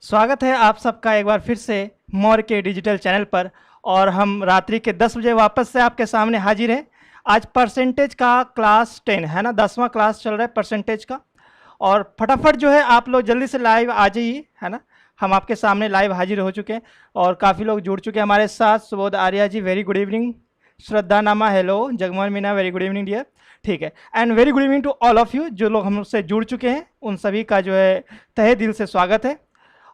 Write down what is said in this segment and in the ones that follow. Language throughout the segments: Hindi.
स्वागत है आप सबका एक बार फिर से मौर्य के डिजिटल चैनल पर। और हम रात्रि के 10 बजे वापस से आपके सामने हाजिर हैं। आज परसेंटेज का क्लास 10 है ना, 10वां क्लास चल रहा है परसेंटेज का। और फटाफट जो है आप लोग जल्दी से लाइव आ जाइए, है ना। हम आपके सामने लाइव हाजिर हो चुके हैं और काफ़ी लोग जुड़ चुके हैं हमारे साथ। Subodh Arya ji very good evening, Shraddha Nama hello, Jagmohan Meena very good evening dear, ठीक है। And very good evening to all of you जो लोग हमसे जुड़ चुके हैं, उन सभी का जो है तहे दिल से स्वागत है।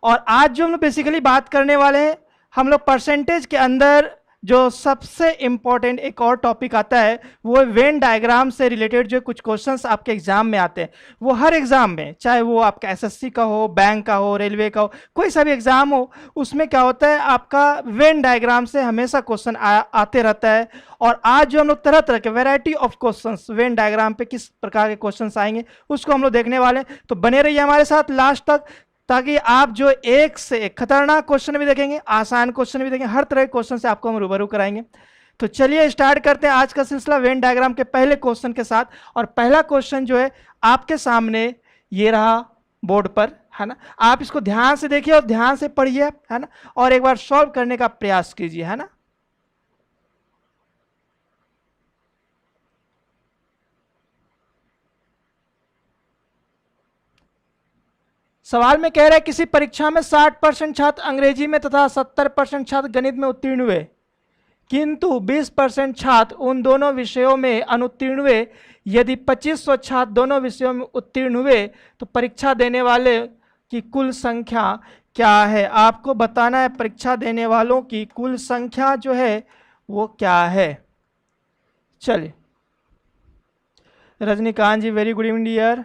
और आज जो हम लोग बेसिकली बात करने वाले हैं, हम लोग परसेंटेज के अंदर जो सबसे इम्पॉर्टेंट एक और टॉपिक आता है वो वेन डायग्राम से रिलेटेड जो कुछ क्वेश्चंस आपके एग्जाम में आते हैं। वो हर एग्जाम में, चाहे वो आपका एसएससी का हो, बैंक का हो, रेलवे का हो, कोई सा भी एग्जाम हो, उसमें क्या होता है आपका वेन डायग्राम से हमेशा क्वेश्चन आते रहता है। और आज जो हम लोग तरह तरह के variety of questions Venn diagram पे किस प्रकार के क्वेश्चंस आएंगे उसको हम लोग देखने वाले हैं। तो बने रहिए हमारे साथ लास्ट तक, ताकि आप जो एक से एक खतरनाक क्वेश्चन भी देखेंगे, आसान क्वेश्चन भी देखेंगे, हर तरह के क्वेश्चन से आपको हम रूबरू कराएंगे। तो चलिए स्टार्ट करते हैं आज का सिलसिला वेन डायग्राम के पहले क्वेश्चन के साथ। और पहला क्वेश्चन जो है आपके सामने ये रहा बोर्ड पर, है ना। आप इसको ध्यान से देखिए और ध्यान से पढ़िए, है ना, और एक बार सॉल्व करने का प्रयास कीजिए, है ना। सवाल में कह रहा है किसी परीक्षा में 60% छात्र अंग्रेजी में तथा 70% छात्र गणित में उत्तीर्ण हुए, किंतु 20% छात्र उन दोनों विषयों में अनुत्तीर्ण हुए। यदि 2500 छात्र दोनों विषयों में उत्तीर्ण हुए तो परीक्षा देने वाले की कुल संख्या क्या है। आपको बताना है परीक्षा देने वालों की कुल संख्या जो है वो क्या है। चलिए, रजनीकांत जी वेरी गुड इवनिंग डियर।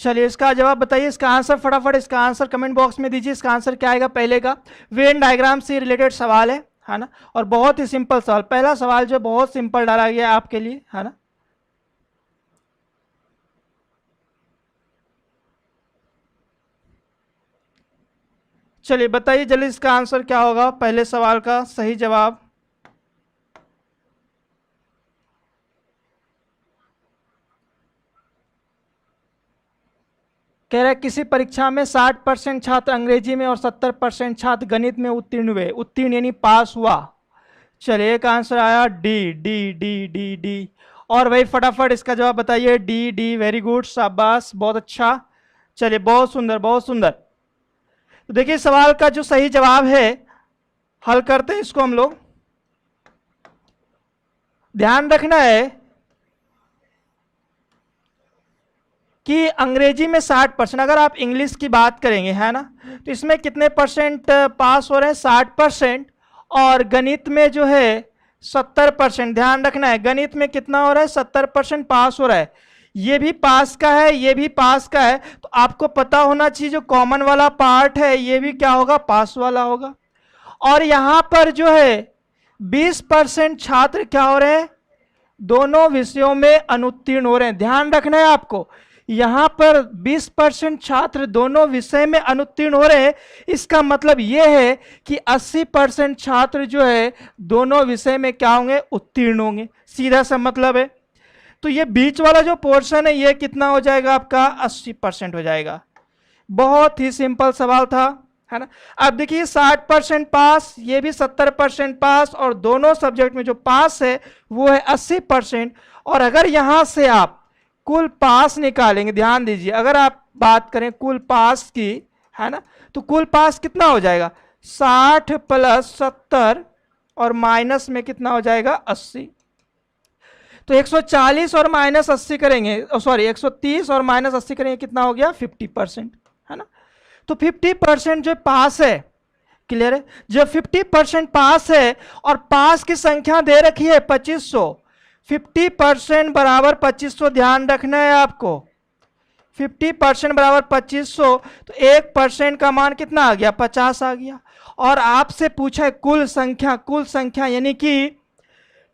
चलिए इसका जवाब बताइए, इसका आंसर फटाफट, इसका आंसर कमेंट बॉक्स में दीजिए। इसका आंसर क्या आएगा पहले का? वेन डायग्राम से रिलेटेड सवाल है ना, और बहुत ही सिंपल सवाल। पहला सवाल जो बहुत सिंपल डाला गया है आपके लिए, है ना। चलिए बताइए जल्दी इसका आंसर क्या होगा पहले सवाल का सही जवाब। कह रहा है किसी परीक्षा में 60% छात्र अंग्रेजी में और 70% छात्र गणित में उत्तीर्ण हुए। उत्तीर्ण यानी पास हुआ। चलिए एक आंसर आया D D D D D. और भाई फटाफट इसका जवाब बताइए। डी डी वेरी गुड, शाबाश, बहुत अच्छा। चलिए बहुत सुंदर बहुत सुंदर। तो देखिए सवाल का जो सही जवाब है, हल करते हैं इसको हम लोग। ध्यान रखना है कि अंग्रेजी में 60%, अगर आप इंग्लिश की बात करेंगे, है ना, तो इसमें कितने परसेंट पास हो रहे हैं? 60%। और गणित में जो है 70%। ध्यान रखना है गणित में कितना हो रहा है? 70% पास हो रहा है। ये भी पास का है, ये भी पास का है, तो आपको पता होना चाहिए जो कॉमन वाला पार्ट है ये भी क्या होगा? पास वाला होगा। और यहां पर जो है 20% छात्र क्या हो रहे हैं? दोनों विषयों में अनुत्तीर्ण हो रहे हैं। ध्यान रखना है आपको, यहां पर 20% छात्र दोनों विषय में अनुत्तीर्ण हो रहे हैं। इसका मतलब यह है कि 80% छात्र जो है दोनों विषय में क्या होंगे? उत्तीर्ण होंगे। सीधा सा मतलब है। तो ये बीच वाला जो पोर्शन है ये कितना हो जाएगा आपका? 80% हो जाएगा। बहुत ही सिंपल सवाल था, है ना। अब देखिए 60% पास, ये भी 70% पास, और दोनों सब्जेक्ट में जो पास है वो है 80%। और अगर यहां से आप कुल पास निकालेंगे, ध्यान दीजिए, अगर आप बात करें कुल पास की, है ना, तो कुल पास कितना हो जाएगा? 60 + 70 और माइनस में कितना हो जाएगा? 80। तो 140 और -80 करेंगे, सॉरी 130 और -80 करेंगे, कितना हो गया? 50%, है ना। तो 50% जो पास है, क्लियर है, जो 50% पास है और पास की संख्या दे रखी है 2500, 50% बराबर 2500। ध्यान रखना है आपको, 50% बराबर 2500, तो 1% का मान कितना आ गया? 50 आ गया। और आपसे पूछा है कुल संख्या, कुल संख्या यानी कि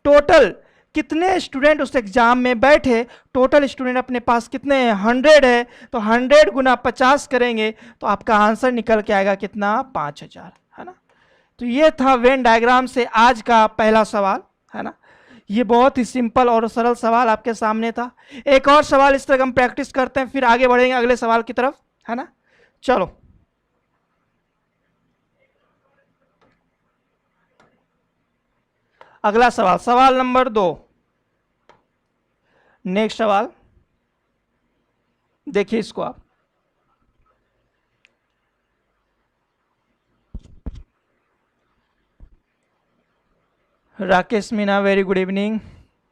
टोटल कितने स्टूडेंट उस एग्जाम में बैठे, टोटल स्टूडेंट अपने पास कितने हैं, 100 है, तो 100 गुना 50 करेंगे तो आपका आंसर निकल के आएगा कितना, 5000, है ना। तो ये था वेन डायग्राम से आज का पहला सवाल, है ना। ये बहुत ही सिंपल और सरल सवाल आपके सामने था। एक और सवाल इस तरह हम प्रैक्टिस करते हैं, फिर आगे बढ़ेंगे अगले सवाल की तरफ, है ना। चलो अगला सवाल, सवाल नंबर 2। नेक्स्ट सवाल देखिए इसको आप। Rakesh Meena, very good evening,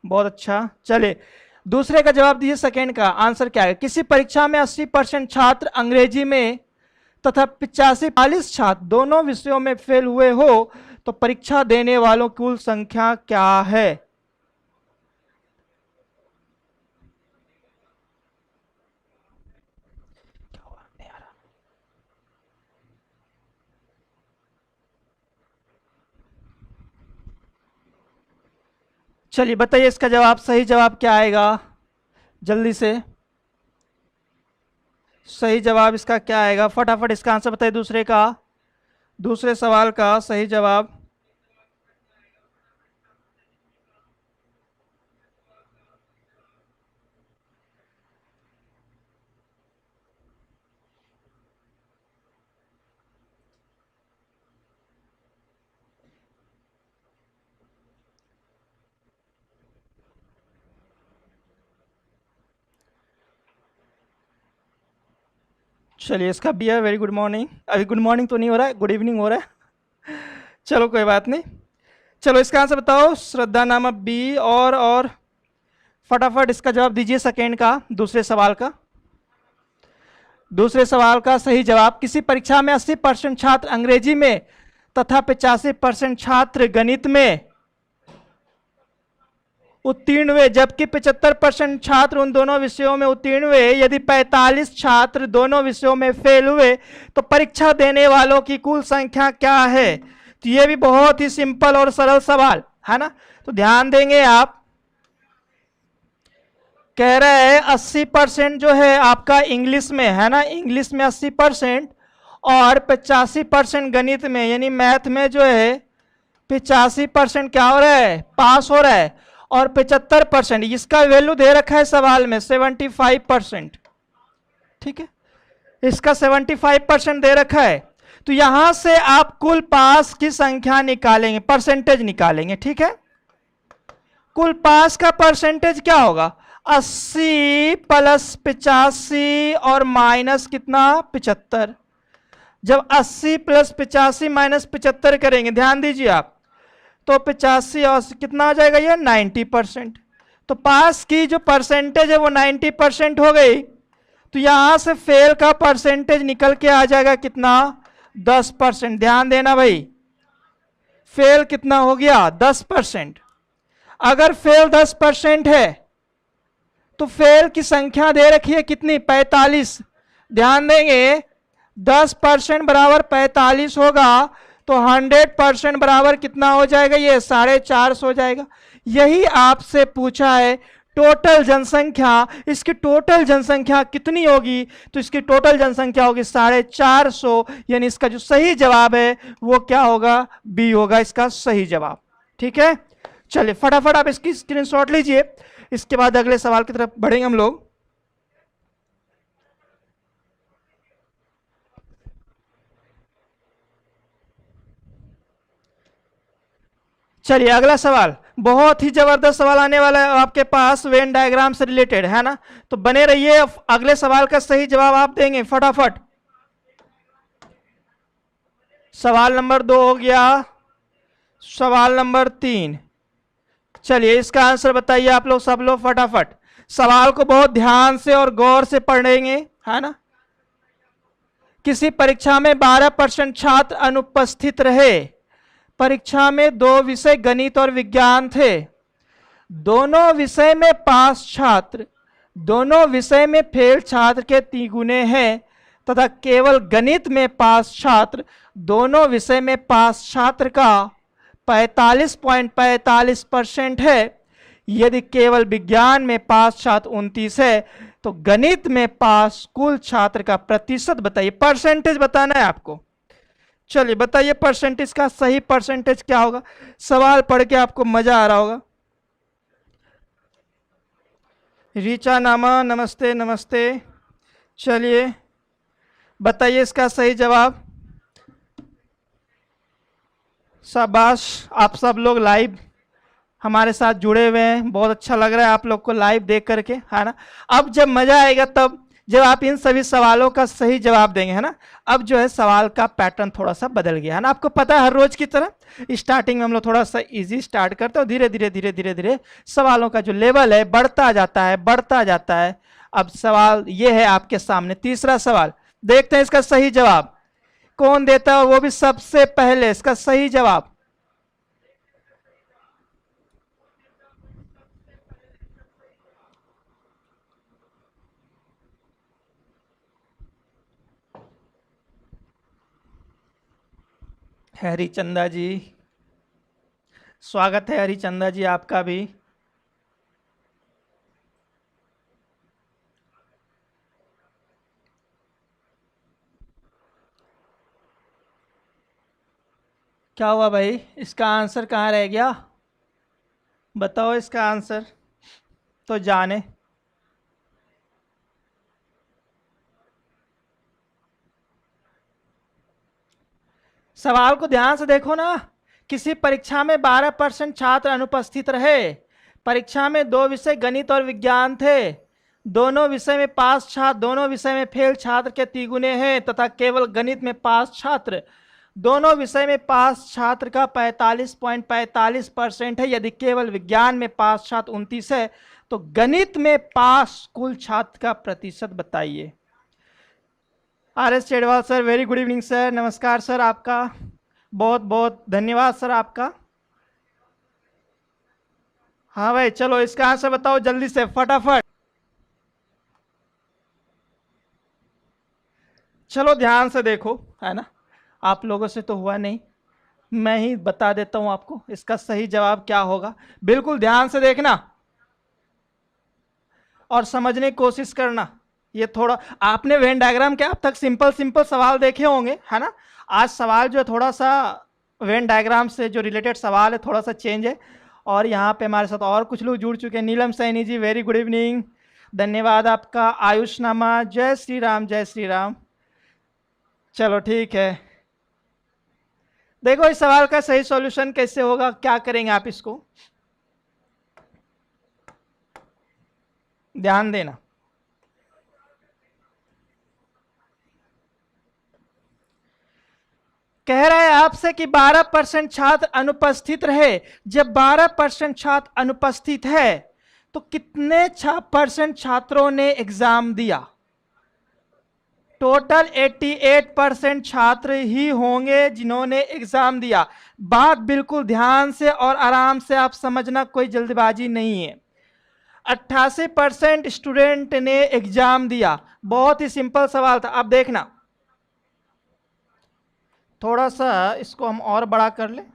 बहुत अच्छा। चलिए दूसरे का जवाब दीजिए, सेकेंड का आंसर क्या है। किसी परीक्षा में 80% छात्र अंग्रेजी में तथा 85-40 छात्र दोनों विषयों में फेल हुए हो तो परीक्षा देने वालों की कुल संख्या क्या है। चलिए बताइए इसका जवाब, सही जवाब क्या आएगा, जल्दी से सही जवाब इसका क्या आएगा, फटाफट इसका आंसर बताइए। दूसरे का, दूसरे सवाल का सही जवाब। चलिए इसका बी है, वेरी गुड मॉर्निंग। अभी गुड मॉर्निंग तो नहीं हो रहा है, गुड इवनिंग हो रहा है। चलो कोई बात नहीं। चलो इसका आंसर बताओ, श्रद्धा नामक बी। और फटाफट इसका जवाब दीजिए सेकेंड का, दूसरे सवाल का। दूसरे सवाल का सही जवाब, किसी परीक्षा में 80% छात्र अंग्रेजी में तथा 85% छात्र गणित में उत्तीर्ण हुए, जबकि 75% छात्र उन दोनों विषयों में उत्तीर्ण हुए। यदि 45 छात्र दोनों विषयों में फेल हुए तो परीक्षा देने वालों की कुल संख्या क्या है। तो ये भी बहुत ही सिंपल और सरल सवाल है ना। तो ध्यान देंगे आप, कह रहे हैं 80% जो है आपका इंग्लिश में है ना, इंग्लिश में 80% और 85% गणित में यानी मैथ में जो है 85% क्या हो रहा है, पास हो रहा है। और 75% इसका वैल्यू दे रखा है सवाल में 75%, ठीक है, इसका 75% दे रखा है। तो यहां से आप कुल पास की संख्या निकालेंगे, परसेंटेज निकालेंगे, ठीक है। कुल पास का परसेंटेज क्या होगा, 80 प्लस 85 और माइनस कितना, 75। जब 80 प्लस 85 माइनस 75 करेंगे, ध्यान दीजिए आप, तो 85 और कितना हो जाएगा, ये 90%। तो पास की जो परसेंटेज है वो 90% हो गई। तो यहां से फेल का परसेंटेज निकल के आ जाएगा कितना, 10%। ध्यान देना भाई, फेल कितना हो गया, 10%। अगर फेल 10% है तो फेल की संख्या दे रखी है कितनी, 45। ध्यान देंगे 10% बराबर 45 होगा तो 100% बराबर कितना हो जाएगा, ये 450 हो जाएगा। यही आपसे पूछा है टोटल जनसंख्या, इसकी टोटल जनसंख्या कितनी होगी, तो इसकी टोटल जनसंख्या होगी 450, यानी इसका जो सही जवाब है वो क्या होगा, बी होगा इसका सही जवाब, ठीक है। चलिए फटाफट आप इसकी स्क्रीनशॉट लीजिए, इसके बाद अगले सवाल की तरफ बढ़ेंगे हम लोग। चलिए अगला सवाल, बहुत ही जबरदस्त सवाल आने वाला है आपके पास, वेन डायग्राम से रिलेटेड है ना, तो बने रहिए। अगले सवाल का सही जवाब आप देंगे फटाफट। सवाल नंबर 2 हो गया, सवाल नंबर 3। चलिए इसका आंसर बताइए आप लोग, सब लोग फटाफट सवाल को बहुत ध्यान से और गौर से पढ़ेंगे, है ना। किसी परीक्षा में 12% छात्र अनुपस्थित रहे। परीक्षा में 2 विषय गणित और विज्ञान थे। दोनों विषय में पास छात्र, दोनों विषय में फेल छात्र के 3 गुने हैं तथा केवल गणित में पास छात्र, दोनों विषय में पास छात्र का 45.45% है। यदि केवल विज्ञान में पास छात्र 29 है तो गणित में पास कुल छात्र का प्रतिशत बताइए, परसेंटेज बताना है आपको। चलिए बताइए परसेंटेज का सही परसेंटेज क्या होगा। सवाल पढ़ के आपको मजा आ रहा होगा। रीचा नामा नमस्ते नमस्ते। चलिए बताइए इसका सही जवाब। शाबाश, आप सब लोग लाइव हमारे साथ जुड़े हुए हैं, बहुत अच्छा लग रहा है आप लोग को लाइव देख करके, है ना। अब जब मजा आएगा तब जब आप इन सभी सवालों का सही जवाब देंगे, है ना। अब जो है सवाल का पैटर्न थोड़ा सा बदल गया है ना, आपको पता है हर रोज की तरह स्टार्टिंग में हम लोग थोड़ा सा इजी स्टार्ट करते हैं, धीरे धीरे धीरे धीरे धीरे सवालों का जो लेवल है बढ़ता जाता है बढ़ता जाता है। अब सवाल ये है आपके सामने, तीसरा सवाल, देखते हैं इसका सही जवाब कौन देता है, और वो भी सबसे पहले इसका सही जवाब। हरिचंदा जी, स्वागत है हरिचंदा जी आपका भी। क्या हुआ भाई, इसका आंसर कहाँ रह गया, बताओ इसका आंसर तो जाने। सवाल को ध्यान से देखो ना। किसी परीक्षा में 12% छात्र अनुपस्थित रहे। परीक्षा में 2 विषय गणित और विज्ञान थे। दोनों विषय में पास छात्र दोनों विषय में फेल छात्र के तिगुने हैं तथा केवल गणित में पास छात्र दोनों विषय में पास छात्र का 45.45% है। यदि केवल विज्ञान में पास छात्र 29 है तो गणित में पास कुल छात्र का प्रतिशत बताइए। R S. Chedwal sir, very good evening sir, नमस्कार सर, आपका बहुत बहुत धन्यवाद सर आपका। हाँ भाई चलो इसका आंसर बताओ जल्दी से फटाफट। चलो ध्यान से देखो, है ना, आप लोगों से तो हुआ नहीं, मैं ही बता देता हूं आपको इसका सही जवाब क्या होगा। बिल्कुल ध्यान से देखना और समझने की कोशिश करना। ये थोड़ा आपने वेन डायग्राम के अब तक सिंपल सिंपल सवाल देखे होंगे, है ना। आज सवाल जो थोड़ा सा वेन डायग्राम से जो रिलेटेड सवाल है थोड़ा सा चेंज है। और यहाँ पे हमारे साथ और कुछ लोग जुड़ चुके हैं। नीलम Saini ji, very good evening, धन्यवाद आपका। आयुष नामा, जय श्री राम जय श्री राम। चलो ठीक है, देखो इस सवाल का सही सॉल्यूशन कैसे होगा, क्या करेंगे आप इसको ध्यान देना। कह रहा है आपसे कि 12% छात्र अनुपस्थित रहे। जब 12% छात्र अनुपस्थित है तो कितने परसेंट छात्रों ने एग्जाम दिया? टोटल 88% छात्र ही होंगे जिन्होंने एग्जाम दिया। बात बिल्कुल ध्यान से और आराम से आप समझना, कोई जल्दबाजी नहीं है। 88% स्टूडेंट ने एग्जाम दिया। बहुत ही सिंपल सवाल था। अब देखना, थोड़ा सा इसको हम और बड़ा कर लें।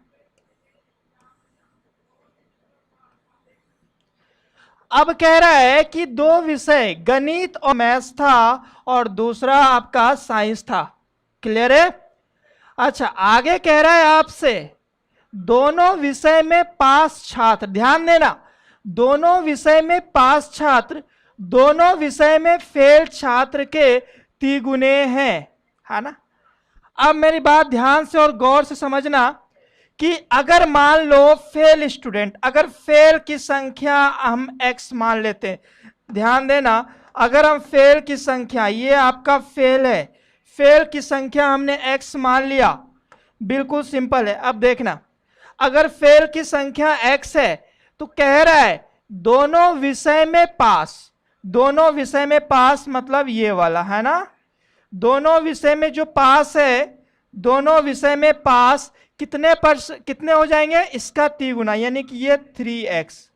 अब कह रहा है कि 2 विषय गणित और मैथ्स था और दूसरा आपका साइंस था। क्लियर है? अच्छा, आगे कह रहा है आपसे दोनों विषय में पास छात्र, ध्यान देना, दोनों विषय में पास छात्र दोनों विषय में फेल छात्र के तिगुने हैं, है ना। अब मेरी बात ध्यान से और गौर से समझना कि अगर मान लो फेल स्टूडेंट, अगर फेल की संख्या हम x मान लेते हैं, ध्यान देना, अगर हम फेल की संख्या, ये आपका फेल है, फेल की संख्या हमने x मान लिया, बिल्कुल सिंपल है। अब देखना, अगर फेल की संख्या x है तो कह रहा है दोनों विषय में पास, दोनों विषय में पास मतलब ये वाला, है ना। दोनों विषय में जो पास है, दोनों विषय में पास कितने हो जाएंगे? इसका तिगुना, यानी कि ये 3x।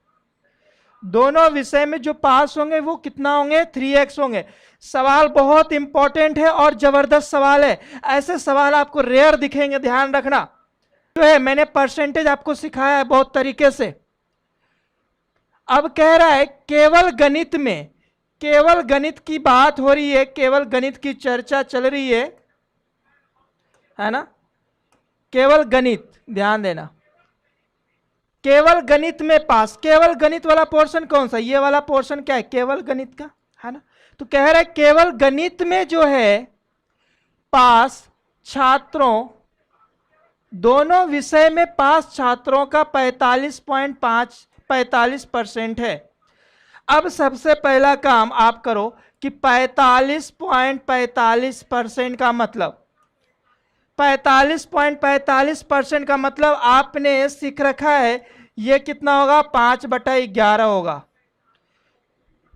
दोनों विषय में जो पास होंगे वो कितना होंगे? 3x होंगे। सवाल बहुत इंपॉर्टेंट है और जबरदस्त सवाल है। ऐसे सवाल आपको रेयर दिखेंगे, ध्यान रखना। जो है मैंने परसेंटेज आपको सिखाया है बहुत तरीके से। अब कह रहा है केवल गणित में, केवल गणित की बात हो रही है, केवल गणित की चर्चा चल रही है ना, केवल गणित, ध्यान देना, केवल गणित में पास। केवल गणित वाला पोर्शन कौन सा, ये वाला पोर्शन क्या है, केवल गणित का, है ना। तो कह रहा है केवल गणित में जो है पास छात्रों, दोनों विषय में पास छात्रों का 45% है। अब सबसे पहला काम आप करो कि 45.45% का मतलब, 45.45% का मतलब आपने सीख रखा है ये कितना होगा, 5/11 होगा।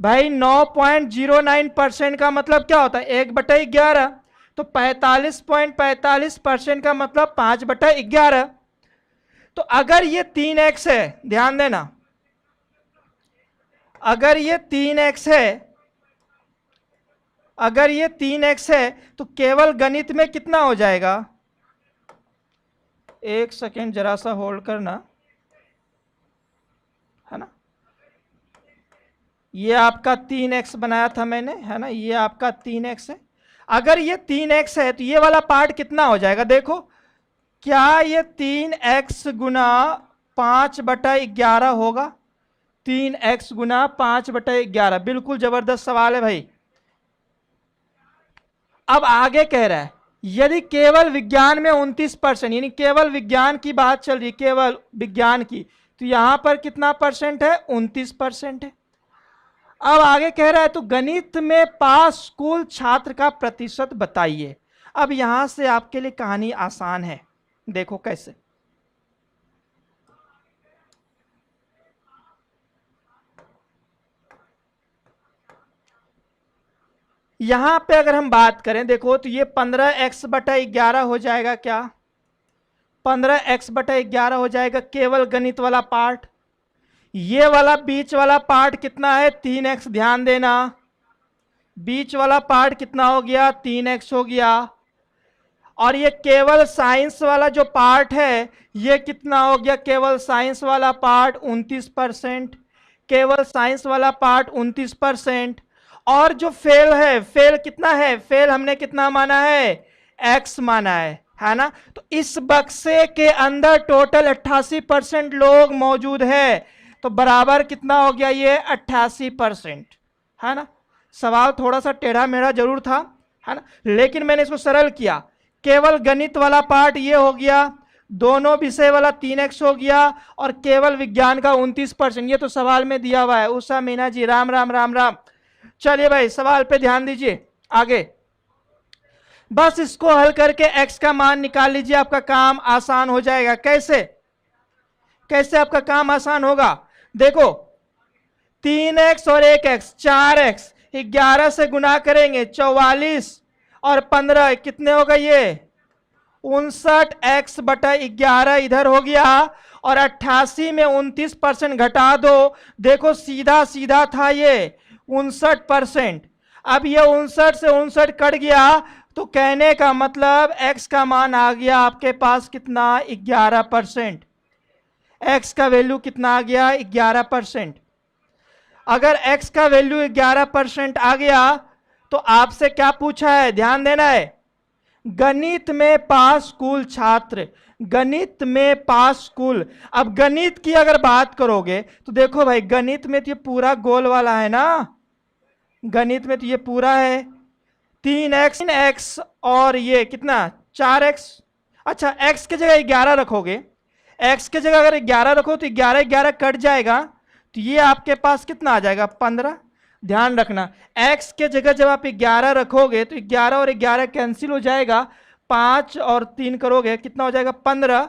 भाई 9.09% का मतलब क्या होता है, 1/11। तो 45.45% का मतलब 5/11। तो अगर ये 3x है, ध्यान देना, अगर ये 3x है, अगर ये 3x है तो केवल गणित में कितना हो जाएगा, एक सेकेंड जरा सा होल्ड करना, है ना। ये आपका 3x बनाया था मैंने, है ना, ये आपका 3x है। अगर ये 3x है तो ये वाला पार्ट कितना हो जाएगा, देखो क्या ये 3x गुना 5/11 होगा, 3x गुना 5/11, बिल्कुल जबरदस्त सवाल है भाई। अब आगे कह रहा है यदि केवल विज्ञान में 29%, यानी केवल विज्ञान की बात चल रही है, केवल विज्ञान की, तो यहां पर कितना परसेंट है, 29% है। अब आगे कह रहा है तो गणित में पास कुल छात्र का प्रतिशत बताइए। अब यहां से आपके लिए कहानी आसान है, देखो कैसे। यहां पे अगर हम बात करें, देखो तो ये 15x/11 हो जाएगा, क्या 15x/11 हो जाएगा केवल गणित वाला पार्ट। ये वाला बीच वाला पार्ट कितना है, 3x, ध्यान देना, बीच वाला पार्ट कितना हो गया, 3x हो गया। और ये केवल साइंस वाला जो पार्ट है ये कितना हो गया, केवल साइंस वाला पार्ट 29%, केवल साइंस वाला पार्ट 29%। और जो फेल है, फेल कितना है, फेल हमने कितना माना है, x माना है ना। तो इस बक्से के अंदर टोटल 88% लोग मौजूद है, तो बराबर कितना हो गया, ये 88%, है ना। सवाल थोड़ा सा टेढ़ा मेढ़ा जरूर था, है ना, लेकिन मैंने इसको सरल किया। केवल गणित वाला पार्ट ये हो गया, दोनों विषय वाला 3x हो गया, और केवल विज्ञान का 29%। ये तो सवाल में दिया हुआ है। उषा मीना जी, राम राम राम राम। चलिए भाई सवाल पे ध्यान दीजिए आगे। बस इसको हल करके x का मान निकाल लीजिए, आपका काम आसान हो जाएगा। कैसे कैसे आपका काम आसान होगा, देखो 3x और 1x, 4x, 11 से गुना करेंगे 44 और 15 कितने होगा, ये 59x/11 इधर हो गया, और 88 में 29% घटा दो, देखो सीधा सीधा था ये 59%। अब ये 59 से 59 कट गया, तो कहने का मतलब x का मान आ गया आपके पास कितना, 11%। x का वैल्यू कितना आ गया, 11%। अगर x का वैल्यू 11% आ गया तो आपसे क्या पूछा है, ध्यान देना है, गणित में पास कुल छात्र, गणित में पास कुल। अब गणित की अगर बात करोगे तो देखो भाई गणित में तो ये पूरा गोल वाला है ना, गणित में तो ये पूरा है 3x और ये कितना 4x। अच्छा x की जगह 11 रखोगे, x की जगह अगर 11 रखो तो 11 11 कट जाएगा, तो ये आपके पास कितना आ जाएगा, 15। ध्यान रखना x के जगह जब आप 11 रखोगे तो 11 और 11 कैंसिल हो जाएगा, 5 और 3 करोगे कितना हो जाएगा, 15।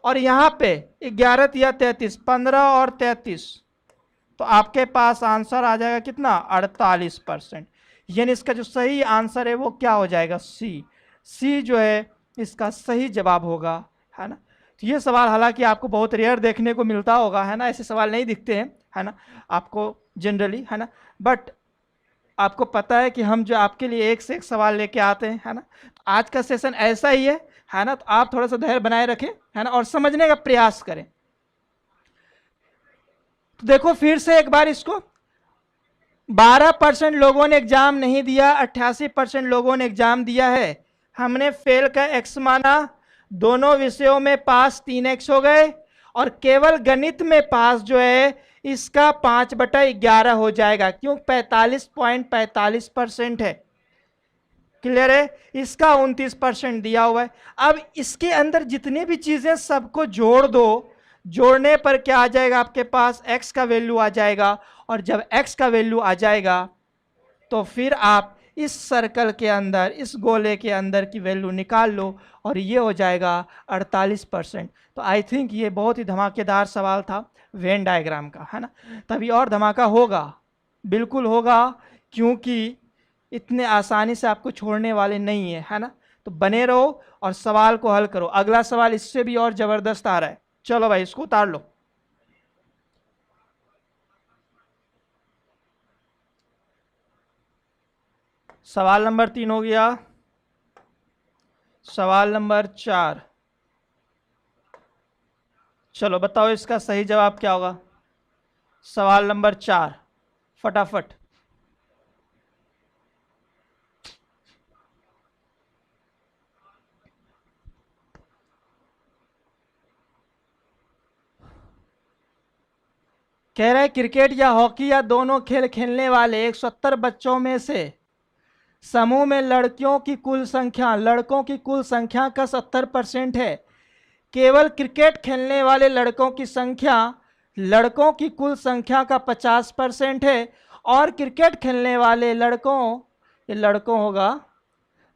और यहाँ पे 11 या 33, 15 और 33, तो आपके पास आंसर आ जाएगा कितना, 48%। यानी इसका जो सही आंसर है वो क्या हो जाएगा, सी। सी जो है इसका सही जवाब होगा, है ना। तो ये सवाल हालांकि आपको बहुत रेयर देखने को मिलता होगा, है ना, ऐसे सवाल नहीं दिखते हैं, है ना, आपको जनरली, है ना, बट आपको पता है कि हम जो आपके लिए एक से एक सवाल लेके आते हैं, है ना। तो आज का सेशन ऐसा ही है ना, तो आप थोड़ा सा धैर्य बनाए रखें, है ना, और समझने का प्रयास करें। तो देखो फिर से एक बार इसको, 12% लोगों ने एग्जाम नहीं दिया, 88% लोगों ने एग्जाम दिया है। हमने फेल का x माना, दोनों विषयों में पास 3x हो गए, और केवल गणित में पास जो है इसका 5/11 हो जाएगा, क्यों 45.45% है। क्लियर है? इसका 29% दिया हुआ है। अब इसके अंदर जितनी भी चीजें सबको जोड़ दो, जोड़ने पर क्या आ जाएगा आपके पास, x का वैल्यू आ जाएगा, और जब x का वैल्यू आ जाएगा तो फिर आप इस सर्कल के अंदर, इस गोले के अंदर की वैल्यू निकाल लो, और ये हो जाएगा 48%। तो आई थिंक ये बहुत ही धमाकेदार सवाल था वेन डायग्राम का, है ना। तभी और धमाका होगा, बिल्कुल होगा, क्योंकि इतने आसानी से आपको छोड़ने वाले नहीं है, है ना। तो बने रहो और सवाल को हल करो। अगला सवाल इससे भी और जबरदस्त आ रहा है। चलो भाई इसको उतार लो। सवाल नंबर 3 हो गया। सवाल नंबर 4, चलो बताओ इसका सही जवाब क्या होगा। सवाल नंबर 4 फटाफट। कह रहा है क्रिकेट या हॉकी या दोनों खेल खेलने वाले 170 बच्चों में से समूह में लड़कियों की कुल संख्या लड़कों की कुल संख्या का 70% है। केवल क्रिकेट खेलने वाले लड़कों की संख्या लड़कों की कुल संख्या का 50% है, और क्रिकेट खेलने वाले लड़कों, ये लड़कों होगा,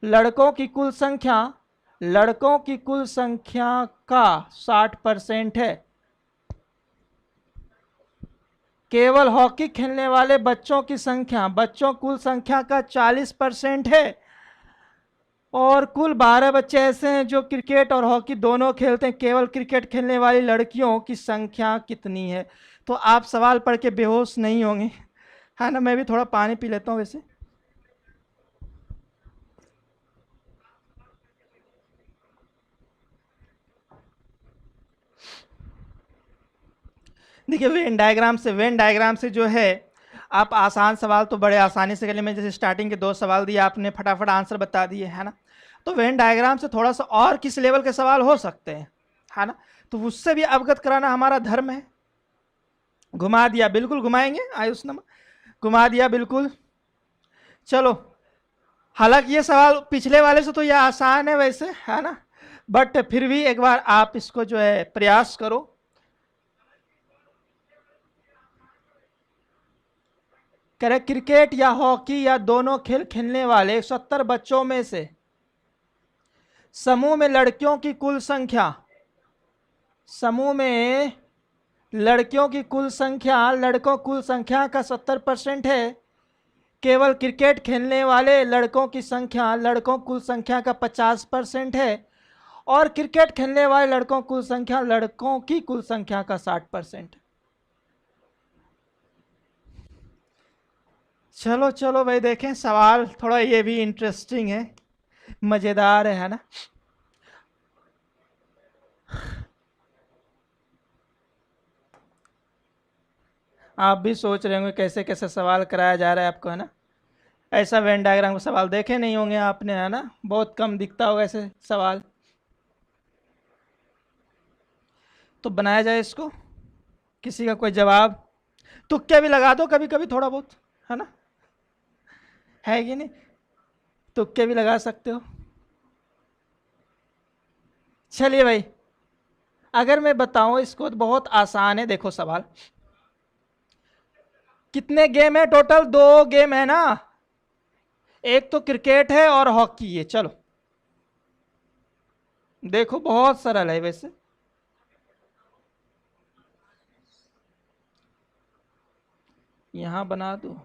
लड़कों की कुल संख्या लड़कों की कुल संख्या का 60% है। केवल हॉकी खेलने वाले बच्चों की संख्या बच्चों कुल संख्या का 40% है, और कुल 12 बच्चे ऐसे हैं जो क्रिकेट और हॉकी दोनों खेलते हैं। केवल क्रिकेट खेलने वाली लड़कियों की संख्या कितनी है। तो आप सवाल पढ़ के बेहोश नहीं होंगे, है ना। मैं भी थोड़ा पानी पी लेता हूँ वैसे। देखिए वेन डायग्राम से जो है आप आसान सवाल तो बड़े आसानी से कर लिए। मैं जैसे स्टार्टिंग के 2 सवाल दिए, आपने फटाफट आंसर बता दिए, है ना। तो वेन डायग्राम से थोड़ा सा और किस लेवल के सवाल हो सकते हैं, है ना, तो उससे भी अवगत कराना हमारा धर्म है। घुमा दिया, बिल्कुल घुमाएंगे आयुष नंबर, घुमा दिया बिल्कुल। चलो, हालांकि ये सवाल पिछले वाले से तो ये आसान है वैसे, है ना, बट फिर भी एक बार आप इसको जो है प्रयास करो। कह रहे क्रिकेट या हॉकी या दोनों खेल खेलने वाले 70 बच्चों में से समूह में लड़कियों की कुल संख्या समूह में लड़कियों की कुल संख्या लड़कों कुल संख्या का 70% है। केवल क्रिकेट खेलने वाले लड़कों की संख्या लड़कों कुल संख्या का 50% है, और क्रिकेट खेलने वाले लड़कों कुल संख्या लड़कों की कुल संख्या का 60%। चलो चलो भाई देखें सवाल, थोड़ा ये भी इंटरेस्टिंग है, मजेदार है ना। आप भी सोच रहे होंगे कैसे कैसे सवाल कराया जा रहा है आपको, है ना। ऐसा वेन डायग्राम का सवाल देखे नहीं होंगे आपने, है ना, बहुत कम दिखता होगा ऐसे सवाल। तो बनाया जाए इसको, किसी का कोई जवाब, तुक्के भी लगा दो कभी कभी थोड़ा बहुत, है ना, है कि नहीं, तुक्के भी लगा सकते हो। चलिए भाई, अगर मैं बताऊं इसको तो बहुत आसान है। देखो सवाल, कितने गेम है टोटल, 2 गेम है ना, एक तो क्रिकेट है और हॉकी है। चलो देखो बहुत सरल है वैसे। यहां बना दो,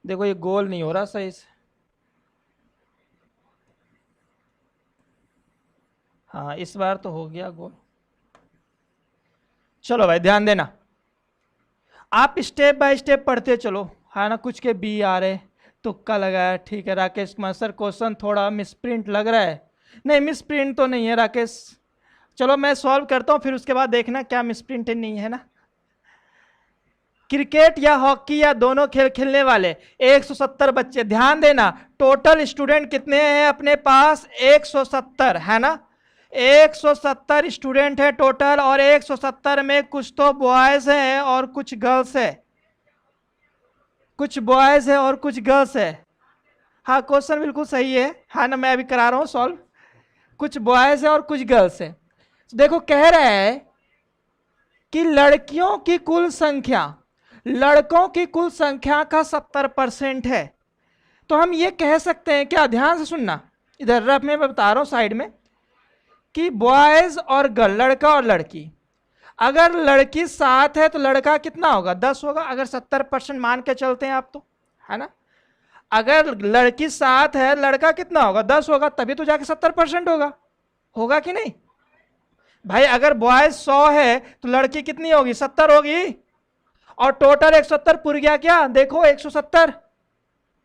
देखो ये गोल नहीं हो रहा सही से। हाँ इस बार तो हो गया गोल। चलो भाई ध्यान देना, आप स्टेप बाय स्टेप पढ़ते चलो, है ना। कुछ के बी आ रहे, तुक्का लगाया, ठीक है। राकेश कुमार सर क्वेश्चन थोड़ा मिसप्रिंट लग रहा है। नहीं मिसप्रिंट तो नहीं है राकेश, चलो मैं सॉल्व करता हूं, फिर उसके बाद देखना क्या मिसप्रिंटेड नहीं है ना। क्रिकेट या हॉकी या दोनों खेल खेलने वाले 170 बच्चे, ध्यान देना टोटल स्टूडेंट कितने हैं अपने पास, 170 है ना, 170 स्टूडेंट है टोटल, और 170 में कुछ तो बॉयज हैं और कुछ गर्ल्स है, कुछ बॉयज है और कुछ गर्ल्स है। हाँ क्वेश्चन बिल्कुल सही है, हाँ ना, मैं अभी करा रहा हूं सॉल्व। कुछ बॉयज है और कुछ गर्ल्स है। देखो कह रहा है कि लड़कियों की कुल संख्या लड़कों की कुल संख्या का 70% है। तो हम ये कह सकते हैं, क्या ध्यान से सुनना, इधर रफ में मैं बता रहा हूं साइड में, कि बॉयज और गर्ल, लड़का और लड़की, अगर लड़की 7 है तो लड़का कितना होगा, 10 होगा, अगर 70% मान के चलते हैं आप तो, है ना। अगर लड़की 7 है लड़का कितना होगा, 10 होगा, तभी तो जाके 70% होगा, होगा कि नहीं भाई। अगर बॉयज 100 है तो लड़की कितनी होगी, 70 होगी, और टोटल 170 पूर गया क्या, देखो 170,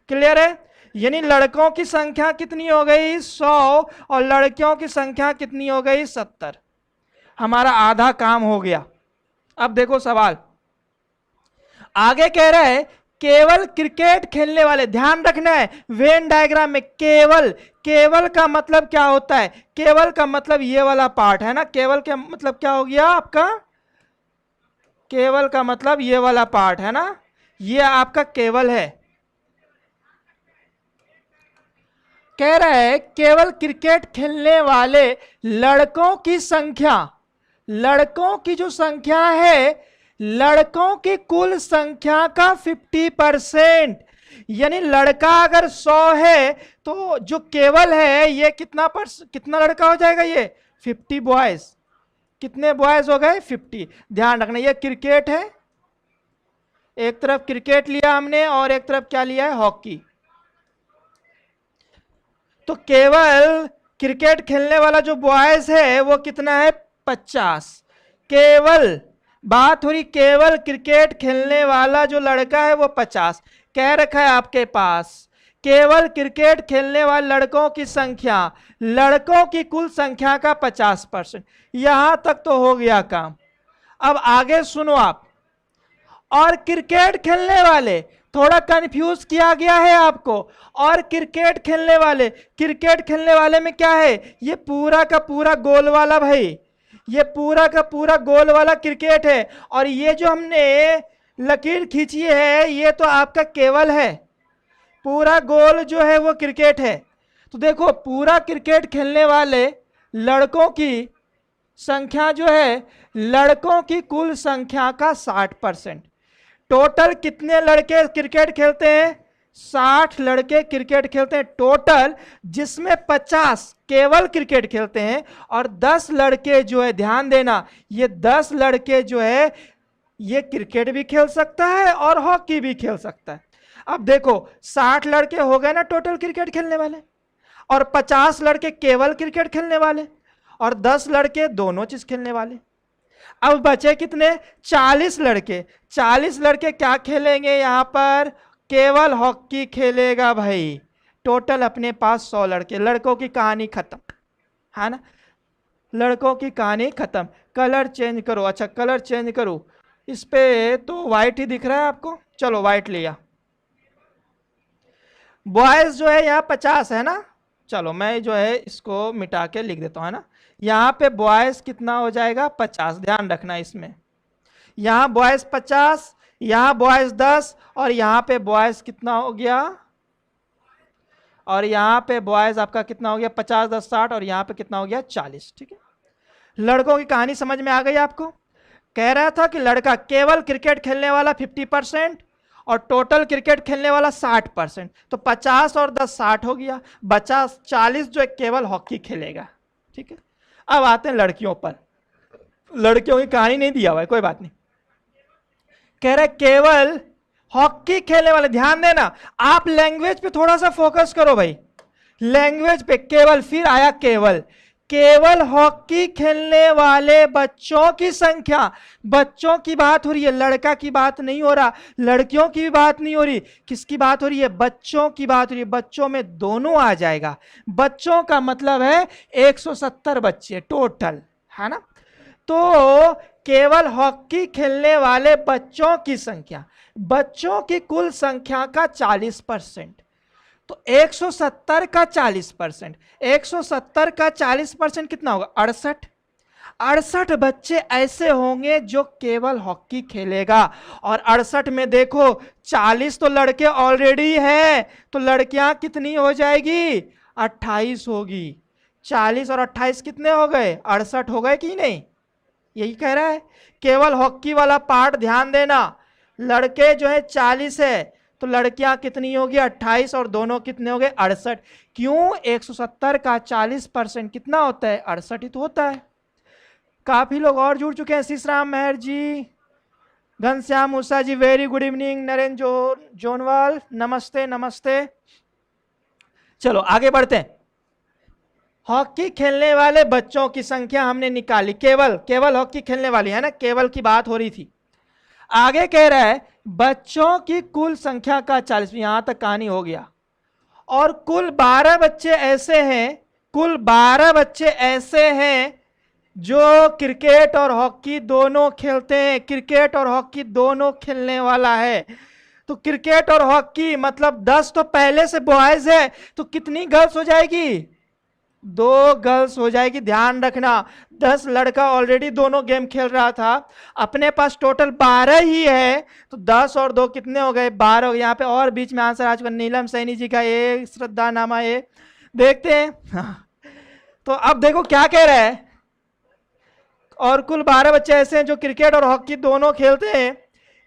क्लियर है। यानी लड़कों की संख्या कितनी हो गई, 100, और लड़कियों की संख्या कितनी हो गई, 70। हमारा आधा काम हो गया। अब देखो सवाल आगे कह रहा है, केवल क्रिकेट खेलने वाले, ध्यान रखना है वेन डायग्राम में केवल, केवल का मतलब क्या होता है, केवल का मतलब ये वाला पार्ट है ना, केवल का मतलब क्या हो गया आपका, केवल का मतलब ये वाला पार्ट है ना, ये आपका केवल है। कह रहा है केवल क्रिकेट खेलने वाले लड़कों की संख्या, लड़कों की जो संख्या है, लड़कों की कुल संख्या का 50%, यानी लड़का अगर 100 है तो जो केवल है ये कितना लड़का हो जाएगा, ये 50 बॉयज। कितने बॉयज हो गए, 50। ध्यान रखना ये क्रिकेट है, एक तरफ क्रिकेट लिया हमने और एक तरफ क्या लिया है, हॉकी। तो केवल क्रिकेट खेलने वाला जो बॉयज है वो कितना है, 50। केवल बात हो रही, केवल क्रिकेट खेलने वाला जो लड़का है वो 50 कह रखा है आपके पास। केवल क्रिकेट खेलने वाले लड़कों की संख्या, लड़कों की कुल संख्या का 50%। यहां तक तो हो गया काम। अब आगे सुनो आप, और क्रिकेट खेलने वाले, थोड़ा कंफ्यूज किया गया है आपको, और क्रिकेट खेलने वाले, क्रिकेट खेलने वाले में क्या है, ये पूरा का पूरा गोल वाला भाई, ये पूरा का पूरा गोल वाला क्रिकेट है, और ये जो हमने लकीर खींची है ये तो आपका केवल है, पूरा गोल जो है वो क्रिकेट है। तो देखो पूरा क्रिकेट खेलने वाले लड़कों की संख्या जो है, लड़कों की कुल संख्या का 60%। टोटल कितने लड़के क्रिकेट खेलते हैं, 60 लड़के क्रिकेट खेलते हैं टोटल, जिसमें 50 केवल क्रिकेट खेलते हैं, और 10 लड़के जो है, ध्यान देना ये 10 लड़के जो है ये क्रिकेट भी खेल सकता है और हॉकी भी खेल सकता है। अब देखो 60 लड़के हो गए ना टोटल क्रिकेट खेलने वाले, और 50 लड़के केवल क्रिकेट खेलने वाले, और 10 लड़के दोनों चीज खेलने वाले। अब बचे कितने, 40 लड़के। 40 लड़के क्या खेलेंगे, यहां पर केवल हॉकी खेलेगा भाई। टोटल अपने पास 100 लड़के। लड़कों की कहानी खत्म, है ना, लड़कों की कहानी खत्म। कलर चेंज करो, अच्छा कलर चेंज करो, इस पे तो व्हाइट ही दिख रहा है आपको, चलो व्हाइट लिया। बॉयज जो है यहाँ 50 है ना, चलो मैं जो है इसको मिटा के लिख देता हूं, है ना। यहाँ पे बॉयज कितना हो जाएगा, 50, ध्यान रखना इसमें। यहाँ बॉयज 50, यहाँ बॉयज 10, और यहाँ पे बॉयज कितना हो गया, और यहाँ पे बॉयज आपका कितना हो गया, 50 10 60, और यहाँ पे कितना हो गया, 40। ठीक है, लड़कों की कहानी समझ में आ गई आपको। कह रहा था कि लड़का केवल क्रिकेट खेलने वाला 50%, और टोटल क्रिकेट खेलने वाला 60%। तो 50 और 10 60 हो गया, बचा 40 जो केवल हॉकी खेलेगा। ठीक है, अब आते हैं लड़कियों पर। लड़कियों की कहानी नहीं दिया हुआ है, कोई बात नहीं। कह रहे केवल हॉकी खेलने वाले, ध्यान देना आप लैंग्वेज पे थोड़ा सा फोकस करो भाई, लैंग्वेज पे। केवल, फिर आया केवल, केवल हॉकी खेलने वाले बच्चों की संख्या, बच्चों की बात हो रही है, लड़का की बात नहीं हो रहा, लड़कियों की भी बात नहीं हो रही, किसकी बात हो रही है, बच्चों की बात हो रही है। बच्चों में दोनों आ जाएगा, बच्चों का मतलब है 170 बच्चे टोटल, है ना। तो केवल हॉकी खेलने वाले बच्चों की संख्या, बच्चों की कुल संख्या का 40%, तो 170 का 40%, 170 का 40% कितना होगा? 68। 68 बच्चे ऐसे होंगे जो केवल हॉकी खेलेगा। और 68 में देखो 40 तो लड़के ऑलरेडी हैं, तो लड़कियां कितनी हो जाएगी? 28 होगी। 40 और 28 कितने हो गए? 68 हो गए कि नहीं? यही कह रहा है। केवल हॉकी वाला पार्ट ध्यान देना, लड़के जो है 40 है, तो लड़कियां कितनी होगी? 28, और दोनों कितने हो गए? 68। क्यों? 170 का 40% कितना होता है? 68 ही तो होता है। काफी लोग और जुड़ चुके हैं। Sheesharam Mehar ji, Ghanshyam Moosa ji, very good evening. Narendra Jonwal, नमस्ते नमस्ते। चलो आगे बढ़ते हैं। हॉकी खेलने वाले बच्चों की संख्या हमने निकाली, केवल केवल हॉकी खेलने वाली, है ना, केवल की बात हो रही थी। आगे कह रहा है बच्चों की कुल संख्या का 40, यहां तक कहानी हो गया। और कुल 12 बच्चे ऐसे हैं, कुल 12 बच्चे ऐसे हैं जो क्रिकेट और हॉकी दोनों खेलते हैं, क्रिकेट और हॉकी दोनों खेलने वाला है। तो क्रिकेट और हॉकी मतलब 10 तो पहले से बॉयज है, तो कितनी गर्ल्स हो जाएगी? 2 गर्ल्स हो जाएगी। ध्यान रखना, 10 लड़का ऑलरेडी दोनों गेम खेल रहा था, अपने पास टोटल 12 ही है, तो 10 और 2 कितने हो गए? 12 हो गए। यहाँ पे और बीच में आंसर आ चुका, नीलम सैनी जी का ए, श्रद्धा नामा ए। देखते हैं तो अब देखो क्या कह रहा है। और कुल 12 बच्चे ऐसे हैं जो क्रिकेट और हॉकी दोनों खेलते हैं।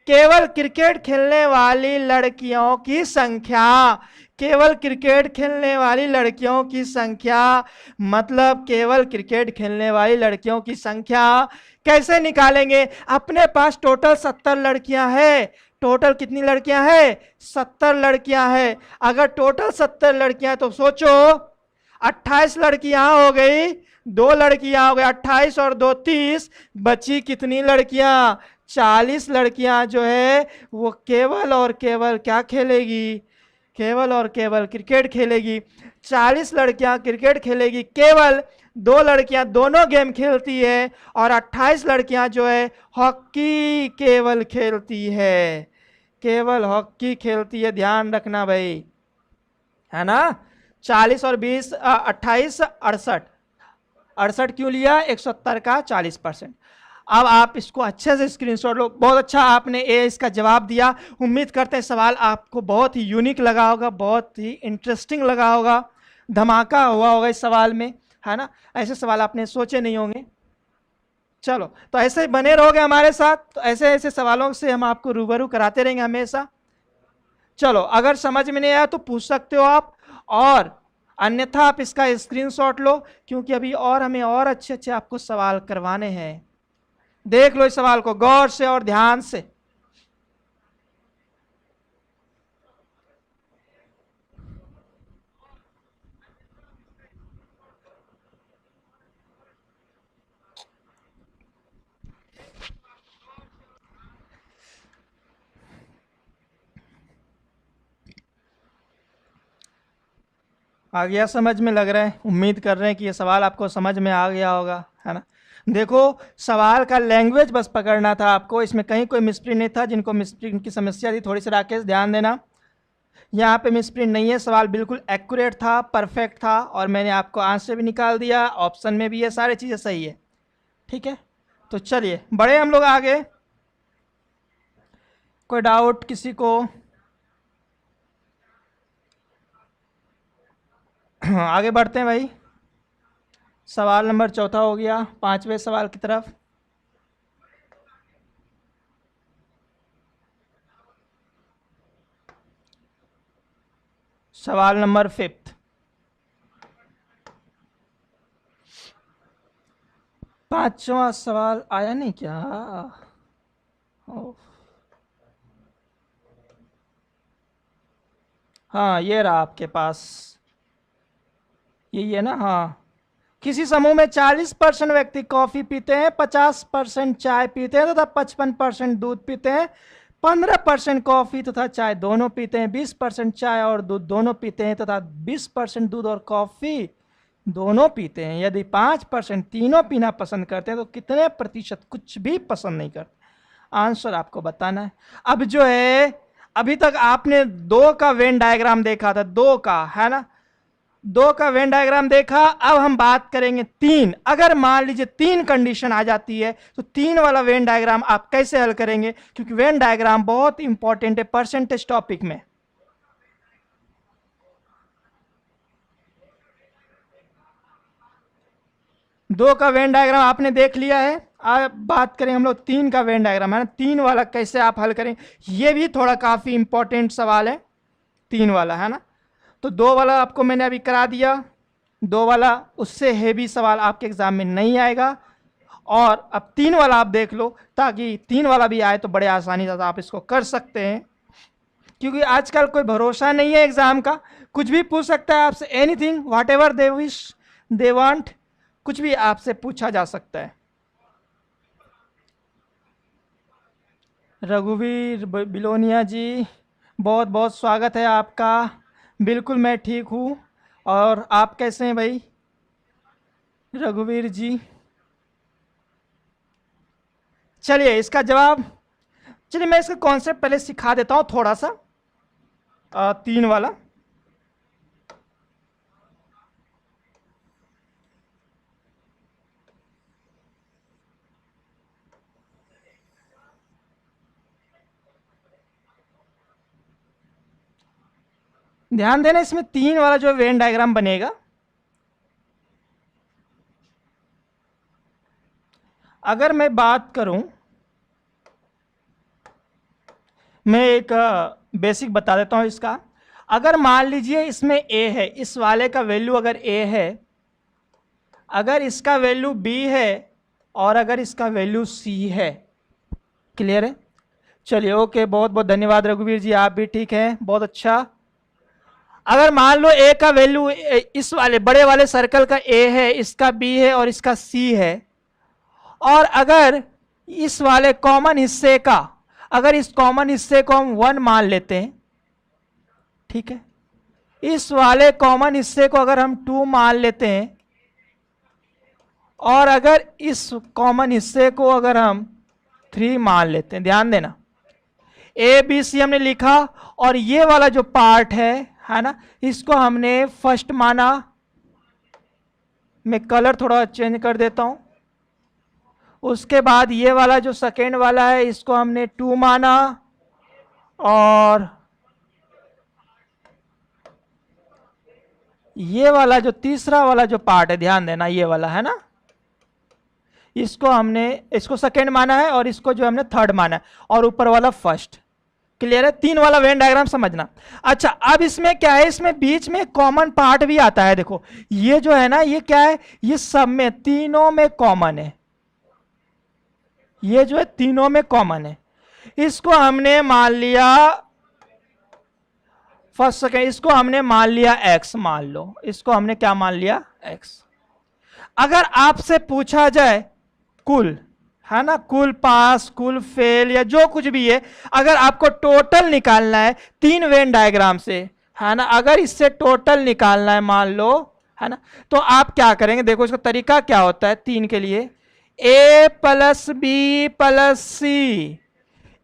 केवल क्रिकेट खेलने वाली लड़कियों की संख्या, केवल क्रिकेट खेलने वाली लड़कियों की संख्या, मतलब केवल क्रिकेट खेलने वाली लड़कियों की संख्या कैसे निकालेंगे? अपने पास टोटल 70 लड़कियां हैं। टोटल कितनी लड़कियां हैं? 70 लड़कियां हैं। अगर टोटल 70 लड़कियां तो सोचो 28 लड़कियां हो गई, 2 लड़कियां हो गई, 28 और 2 30, बची कितनी लड़कियां? 40 लड़कियां जो है वो केवल और केवल क्या खेलेगी? केवल और केवल क्रिकेट खेलेगी। 40 लड़कियां क्रिकेट खेलेगी, केवल 2 लड़कियां दोनों गेम खेलती है, और 28 लड़कियां जो है हॉकी केवल खेलती है, केवल हॉकी खेलती है। ध्यान रखना भाई, है ना। 40 और 20 28 68, 68 क्यों लिया? 170 का 40%। अब आप इसको अच्छे से स्क्रीनशॉट लो। बहुत अच्छा आपने इसका जवाब दिया। उम्मीद करते हैं सवाल आपको बहुत ही यूनिक लगा होगा, बहुत ही इंटरेस्टिंग लगा होगा, धमाका हुआ होगा इस सवाल में, है ना। ऐसे सवाल आपने सोचे नहीं होंगे। चलो, तो ऐसे ही बने रहोगे हमारे साथ, तो ऐसे ऐसे सवालों से हम आपको रूबरू कराते रहेंगे हमेशा। चलो, अगर समझ में नहीं आया तो पूछ सकते हो आप, और अन्यथा आप इसका स्क्रीनशॉट लो, क्योंकि अभी और हमें और अच्छे अच्छे आपको सवाल करवाने हैं। देख लो इस सवाल को गौर से और ध्यान से। आ गया समझ में? लग रहा है, उम्मीद कर रहे हैं कि ये सवाल आपको समझ में आ गया होगा, है ना। देखो, सवाल का लैंग्वेज बस पकड़ना था आपको, इसमें कहीं कोई मिसप्रिंट नहीं था। जिनको मिसप्रिंट की समस्या थी थोड़ी सी, राकेश ध्यान देना, यहाँ पे मिसप्रिंट नहीं है। सवाल बिल्कुल एक्यूरेट था, परफेक्ट था, और मैंने आपको आंसर भी निकाल दिया, ऑप्शन में भी ये सारी चीज़ें सही है। ठीक है, तो चलिए बढ़े हम लोग आगे। कोई डाउट किसी को? आगे बढ़ते हैं भाई। सवाल नंबर 4 हो गया, 5वें सवाल की तरफ। सवाल नंबर 5, 5वां सवाल आया नहीं क्या? हाँ, ये रहा आपके पास, यही है ना। हाँ, किसी समूह में 40% व्यक्ति कॉफी पीते हैं, 50% चाय पीते हैं तथा 55% दूध पीते हैं, 15% कॉफी तथा चाय दोनों पीते हैं, 20% चाय और दूध दोनों पीते हैं तथा 20% दूध और कॉफी दोनों पीते हैं। यदि 5% तीनों पीना पसंद करते हैं तो कितने प्रतिशत कुछ भी पसंद नहीं करते? आंसर आपको बताना है। अब जो है, अभी तक आपने 2 का वेन डायग्राम देखा था, 2 का, है ना, 2 का वेन डायग्राम देखा। अब हम बात करेंगे 3। अगर मान लीजिए 3 कंडीशन आ जाती है तो 3 वाला वेन डायग्राम आप कैसे हल करेंगे? क्योंकि वेन डायग्राम बहुत इंपॉर्टेंट है परसेंटेज टॉपिक में। दो का वेन डायग्राम आपने देख लिया है। अब बात करें हम लोग 3 का वेन डायग्राम, है ना। 3 वाला कैसे आप हल करें, ये भी थोड़ा काफी इंपॉर्टेंट सवाल है 3 वाला, है ना। तो 2 वाला आपको मैंने अभी करा दिया। 2 वाला उससे हेवी सवाल आपके एग्जाम में नहीं आएगा। और अब 3 वाला आप देख लो, ताकि 3 वाला भी आए तो बड़े आसानी से आप इसको कर सकते हैं। क्योंकि आजकल कोई भरोसा नहीं है एग्जाम का, कुछ भी पूछ सकता है आपसे, anything, what ever they wish they want, कुछ भी आपसे पूछा जा सकता है। रघुवीर बिलोनिया जी, बहुत बहुत स्वागत है आपका। बिल्कुल मैं ठीक हूँ, और आप कैसे हैं भाई रघुवीर जी? चलिए इसका जवाब, चलिए मैं इसका कॉन्सेप्ट पहले सिखा देता हूँ थोड़ा सा। 3 वाला, ध्यान देना, इसमें 3 वाला जो वेन डायग्राम बनेगा, अगर मैं बात करूं, मैं एक बेसिक बता देता हूं इसका। अगर मान लीजिए इसमें a है, इस वाले का वैल्यू अगर a है, अगर इसका वैल्यू b है, और अगर इसका वैल्यू c है। क्लियर है? चलिए ओके, बहुत बहुत धन्यवाद रघुवीर जी, आप भी ठीक हैं, बहुत अच्छा। अगर मान लो a का वैल्यू, इस वाले बड़े वाले सर्कल का a है, इसका b है और इसका c है, और अगर इस वाले कॉमन हिस्से का, अगर इस कॉमन हिस्से को हम 1 मान लेते हैं, ठीक है, इस वाले कॉमन हिस्से को अगर हम 2 मान लेते हैं, और अगर इस कॉमन हिस्से को अगर हम 3 मान लेते हैं, ध्यान देना, ए बी सी हमने लिखा, और ये वाला जो पार्ट है ना, इसको हमने फर्स्ट माना। मैं कलर थोड़ा चेंज कर देता हूं। उसके बाद ये वाला जो सेकेंड वाला है, इसको हमने 2 माना, और ये वाला जो तीसरा वाला जो पार्ट है, ध्यान देना, ये वाला है ना, इसको हमने, इसको सेकेंड माना है, और इसको जो हमने थर्ड माना है, और ऊपर वाला फर्स्ट। क्लियर है? 3 वाला वेन डायग्राम समझना। अच्छा, अब इसमें क्या है, इसमें बीच में कॉमन पार्ट भी आता है। देखो ये जो है ना, ये क्या है, ये सब में, तीनों में कॉमन है, ये जो है तीनों में कॉमन है। इसको हमने मान लिया फर्स्ट सेकेंड, इसको हमने मान लिया x, मान लो इसको हमने क्या मान लिया, x। अगर आपसे पूछा जाए कुल, है ना, कुल पास, कुल फेल, या जो कुछ भी है, अगर आपको टोटल निकालना है 3 वेन डायग्राम से, है ना, अगर इससे टोटल निकालना है मान लो, है ना, तो आप क्या करेंगे? देखो इसका तरीका क्या होता है 3 के लिए, a plus B plus C,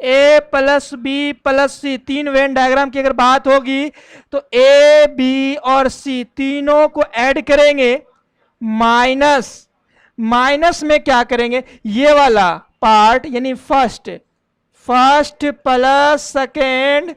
a plus B plus C, 3 Venn diagram की अगर बात होगी तो a b और c तीनों को ऐड करेंगे, माइनस, माइनस में क्या करेंगे, ये वाला पार्ट यानी फर्स्ट, फर्स्ट प्लस सेकेंड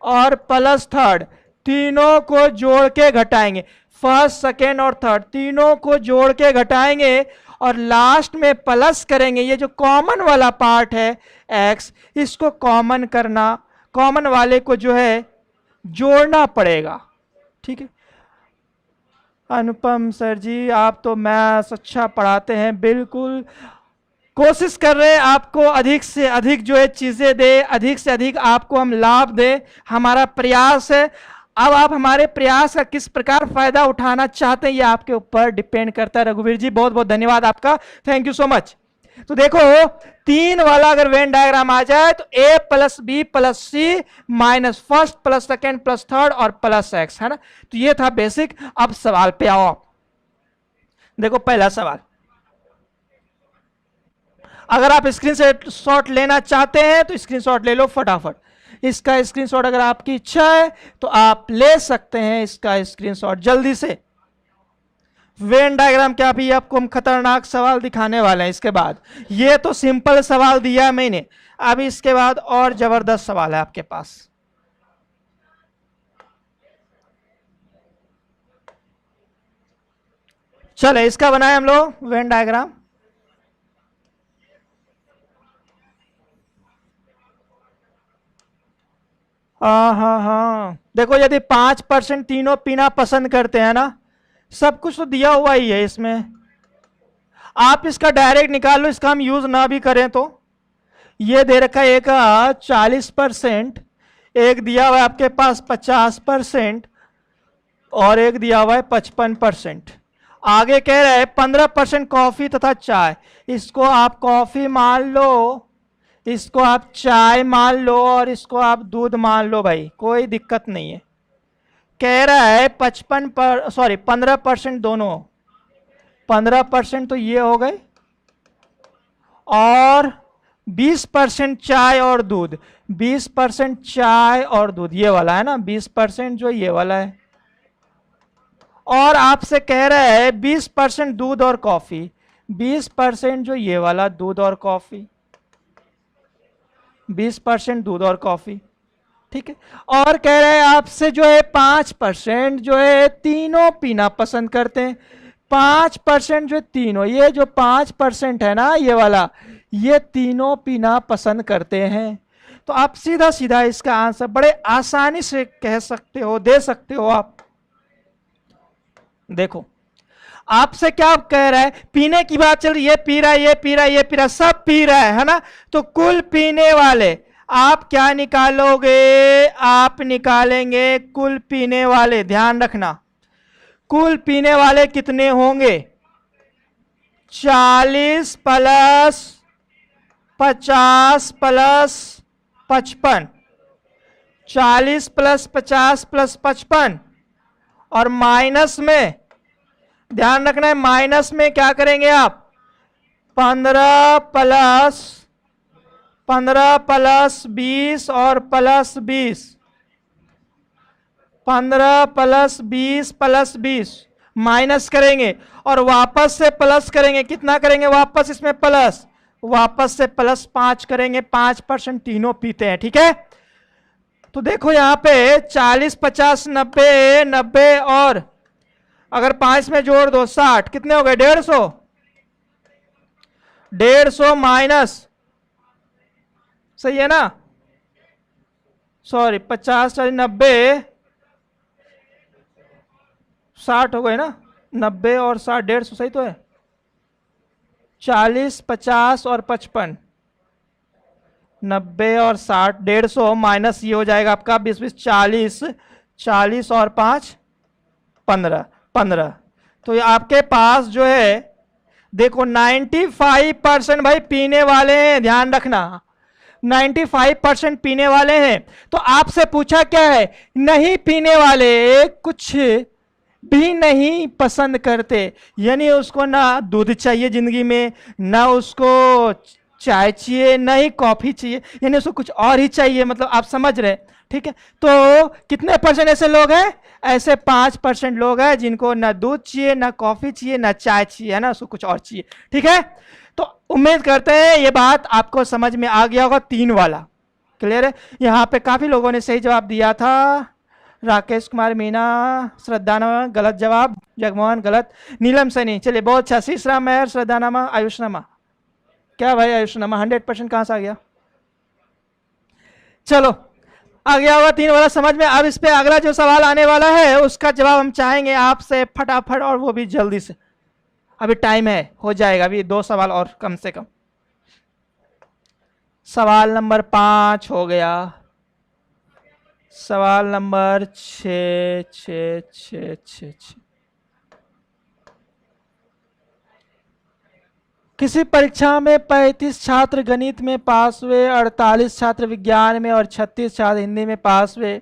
और प्लस थर्ड, तीनों को जोड़ के घटाएंगे, फर्स्ट सेकेंड और थर्ड तीनों को जोड़ के घटाएंगे, और लास्ट में प्लस करेंगे। ये जो कॉमन वाला पार्ट है x, इसको कॉमन करना, कॉमन वाले को जो है जोड़ना पड़ेगा। ठीक है अनुपम सर जी, आप तो मैथ्स अच्छा पढ़ाते हैं, बिल्कुल कोशिश कर रहे हैं आपको अधिक से अधिक जो है चीजें दे, अधिक से अधिक आपको हम लाभ दें, हमारा प्रयास है। अब आप हमारे प्रयास का किस प्रकार फायदा उठाना चाहते हैं, ये आपके ऊपर डिपेंड करता है। रघुवीर जी बहुत बहुत धन्यवाद आपका, थैंक यू सो मच। तो देखो 3 वाला अगर वेन डायग्राम आ जाए तो a plus B plus C minus first plus second plus third और प्लस x, है ना। तो ये था बेसिक। अब सवाल पे आओ। देखो पहला सवाल, अगर आप स्क्रीनशॉट लेना चाहते हैं तो स्क्रीनशॉट ले लो फटाफट। इसका स्क्रीनशॉट अगर आपकी इच्छा है तो आप ले सकते हैं इसका स्क्रीनशॉट जल्दी से। वेन डायग्राम क्या, भी आपको हम खतरनाक सवाल दिखाने वाले हैं इसके बाद। ये तो सिंपल सवाल दिया मैंने, अभी इसके बाद और जबरदस्त सवाल है आपके पास। चले इसका बनाए हम लोग वेन डायग्राम। हाँ, देखो यदि 5% तीनों पीना पसंद करते हैं ना, सब कुछ तो दिया हुआ ही है इसमें, आप इसका डायरेक्ट निकाल लो, इसका हम यूज ना भी करें तो। ये दे रखा है एक 40%, एक दिया हुआ है आपके पास 50% और एक दिया हुआ है 55%। आगे कह रहे हैं 15% कॉफी तथा चाय, इसको आप कॉफी मान लो, इसको आप चाय मान लो और इसको आप दूध मान लो भाई, कोई दिक्कत नहीं है। कह रहा है 15% दोनों, 15% तो ये हो गए और 20% चाय और दूध, 20% चाय और दूध ये वाला है ना, 20% जो ये वाला है। और आपसे कह रहा है 20% दूध और कॉफी, 20% जो ये वाला दूध और कॉफी, 20% दूध और कॉफी, ठीक है। और कह रहे हैं आपसे जो है 5% जो है तीनों पीना पसंद करते हैं, 5% जो तीनों, ये जो 5% है ना ये वाला, ये तीनों पीना पसंद करते हैं। तो आप सीधा सीधा इसका आंसर बड़े आसानी से कह सकते हो, दे सकते हो आप। देखो आपसे क्या कह रहा है, पीने की बात चल रही है, ये पी रहा है, ये पी रहा है, ये पी रहा है, सब पी रहा है ना। तो कुल पीने वाले आप क्या निकालोगे, आप निकालेंगे कुल पीने वाले। ध्यान रखना कुल पीने वाले कितने होंगे, 40 प्लस 50 प्लस 55, 40 प्लस 50 प्लस 55 और माइनस में, ध्यान रखना है माइनस में क्या करेंगे आप, 15 प्लस 20 और प्लस 20, 15 प्लस 20 प्लस 20 माइनस करेंगे और वापस से प्लस करेंगे। कितना करेंगे वापस इसमें प्लस, वापस से प्लस 5 करेंगे। 5% तीनों पीते हैं, ठीक है। तो देखो यहां पे 40 50 90 90 और अगर 5 में जोड़ दो 60, कितने हो गए 150, 150 माइनस, सही है ना, सॉरी 50 40 90 60 हो गए ना, 90 और 60 150, सही तो है। 40 50 और 55, 90 और 60 150 माइनस ये हो जाएगा आपका 20 20 40, 40 और 5 15 15। तो ये आपके पास जो है देखो 95% भाई पीने वाले हैं, ध्यान रखना 95% पीने वाले हैं। तो आपसे पूछा क्या है, नहीं पीने वाले कुछ भी नहीं पसंद करते, यानी उसको ना दूध चाहिए जिंदगी में, ना उसको चाय चाहिए, ना ही कॉफी चाहिए, यानी उसको कुछ और ही चाहिए, मतलब आप समझ रहे, ठीक है। तो कितने परसेंट ऐसे लोग हैं, ऐसे 5% लोग हैं जिनको ना दूध चाहिए, ना कॉफी चाहिए, ना चाय चाहिए, है ना, उसको कुछ और चाहिए, ठीक है। तो उम्मीद करते हैं ये बात आपको समझ में आ गया होगा। 3 वाला क्लियर है। यहाँ पे काफी लोगों ने सही जवाब दिया था, राकेश कुमार मीना, श्रद्धा नमा गलत जवाब, जगमोहन गलत, नीलम सैनी चलिए बहुत अच्छा, शीशराम मेहर, श्रद्धा नमा, आयुष नमा। क्या भाई आयुष नमा 100% कहां से आ गया, चलो आ गया होगा 3 वाला समझ में। अब इस पे अगला जो सवाल आने वाला है उसका जवाब हम चाहेंगे आपसे फटाफट, और वो भी जल्दी से, अभी टाइम है, हो जाएगा, अभी 2 सवाल और कम से कम। सवाल नंबर 5 हो गया, सवाल नंबर 6 6 6 6 6। किसी परीक्षा में 35 छात्र गणित में पास हुए, 48 छात्र विज्ञान में और 36 छात्र हिंदी में पास हुए।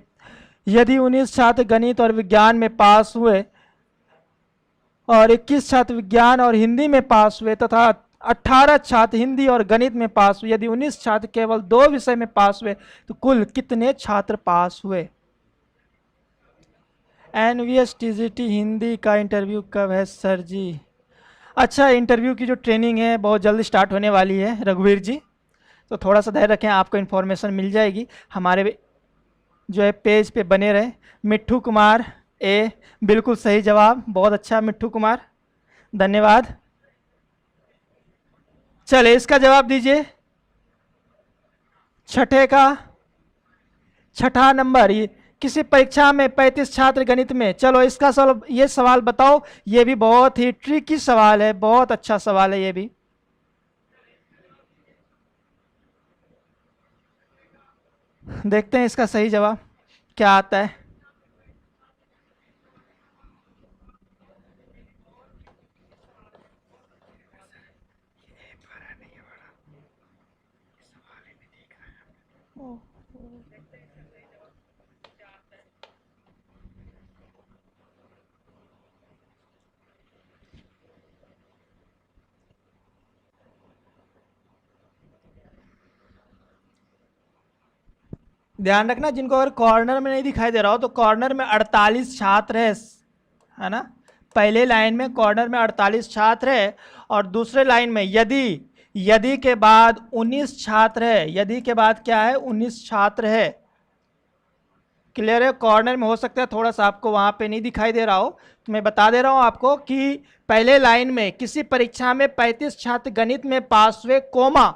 यदि 19 छात्र गणित और विज्ञान में पास हुए और 21 छात्र विज्ञान और हिंदी में पास हुए तथा 18 छात्र हिंदी और गणित में पास हुए। यदि 19 छात्र केवल 2 विषय में पास हुए तो कुल कितने छात्र पास हुए? एनवीएस टीजीटी हिंदी का इंटरव्यू कब है सर जी? अच्छा, इंटरव्यू की जो ट्रेनिंग है बहुत जल्दी स्टार्ट होने वाली है रघुवीर जी, तो थोड़ा सा धैर्य रखें, आपको इन्फॉर्मेशन मिल जाएगी। हमारे जो है पेज पे बने रहे। मिट्ठू कुमार ए, बिल्कुल सही जवाब, बहुत अच्छा मिट्ठू कुमार, धन्यवाद। चले इसका जवाब दीजिए। छठा नंबर, ये किसी परीक्षा में 35 छात्र गणित में। चलो इसका सवाल, ये सवाल बताओ, ये भी बहुत ही ट्रिकी सवाल है, बहुत अच्छा सवाल है ये भी। देखते हैं इसका सही जवाब क्या आता है। ध्यान रखना, जिनको अगर कॉर्नर में नहीं दिखाई दे रहा हो तो कॉर्नर में 48 छात्र है ना। पहले लाइन में कॉर्नर में 48 छात्र है और दूसरे लाइन में यदि के बाद 19 छात्र है। यदि के बाद क्या है? 19 छात्र है। क्लियर है? कॉर्नर में हो सकता है थोड़ा सा आपको वहां पे नहीं दिखाई दे रहा हो, तो मैं बता दे रहा हूं आपको कि पहले लाइन में किसी परीक्षा में 35 छात्र गणित में पास हुए, कोमा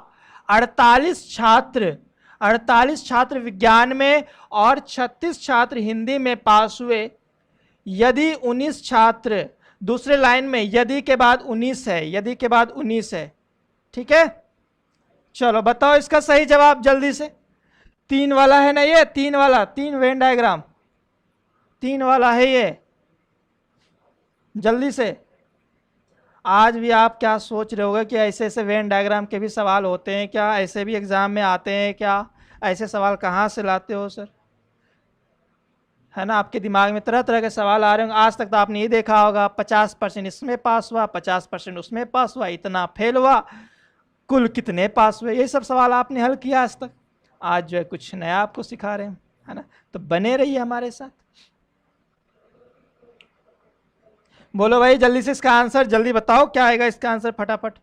48 छात्र विज्ञान में और 36 छात्र हिंदी में पास हुए। यदि 19 छात्र, दूसरे लाइन में यदि के बाद 19 है, यदि के बाद 19 है। ठीक है, चलो बताओ इसका सही जवाब जल्दी से। 3 वाला है ना ये, 3 वाला, 3 वेन डायग्राम 3 वाला है ये, जल्दी से। आज भी आप क्या सोच रहे होगे कि ऐसे ऐसे वेन डायग्राम के भी सवाल होते हैं क्या? ऐसे भी एग्जाम में आते हैं क्या? ऐसे सवाल कहाँ से लाते हो सर? है ना, आपके दिमाग में तरह तरह के सवाल आ रहे होंगे। आज तक तो आपने ये देखा होगा 50% इसमें पास हुआ, 50% उसमें पास हुआ, इतना फेल हुआ, कुल कितने पास हुए, ये सब सवाल आपने हल किया आज तक। आज जो है कुछ नया आपको सिखा रहे हैं, है ना। तो बने रहिए हमारे साथ। बोलो भाई जल्दी से इसका आंसर जल्दी बताओ, क्या आएगा इसका आंसर फटाफट।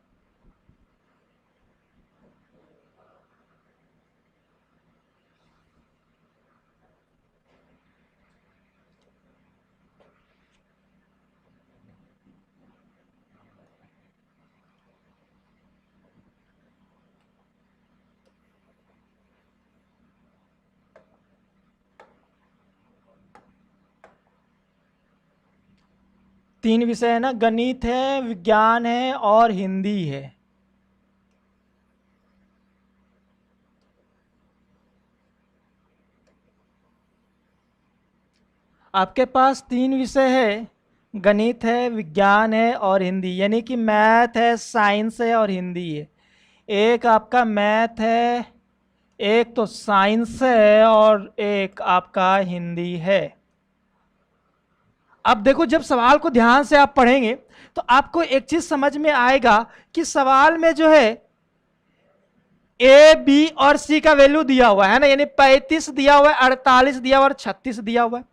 तीन विषय है ना, गणित है, विज्ञान है और हिंदी है। आपके पास 3 विषय है, गणित है, विज्ञान है और हिंदी, यानी कि मैथ है, साइंस है और हिंदी है। एक आपका मैथ है, एक तो साइंस है और एक आपका हिंदी है। अब देखो, जब सवाल को ध्यान से आप पढ़ेंगे तो आपको एक चीज समझ में आएगा कि सवाल में जो है ए, बी और सी का वैल्यू दिया हुआ है ना, यानी 35 दिया हुआ है, 48 दिया हुआ है और 36 दिया हुआ है।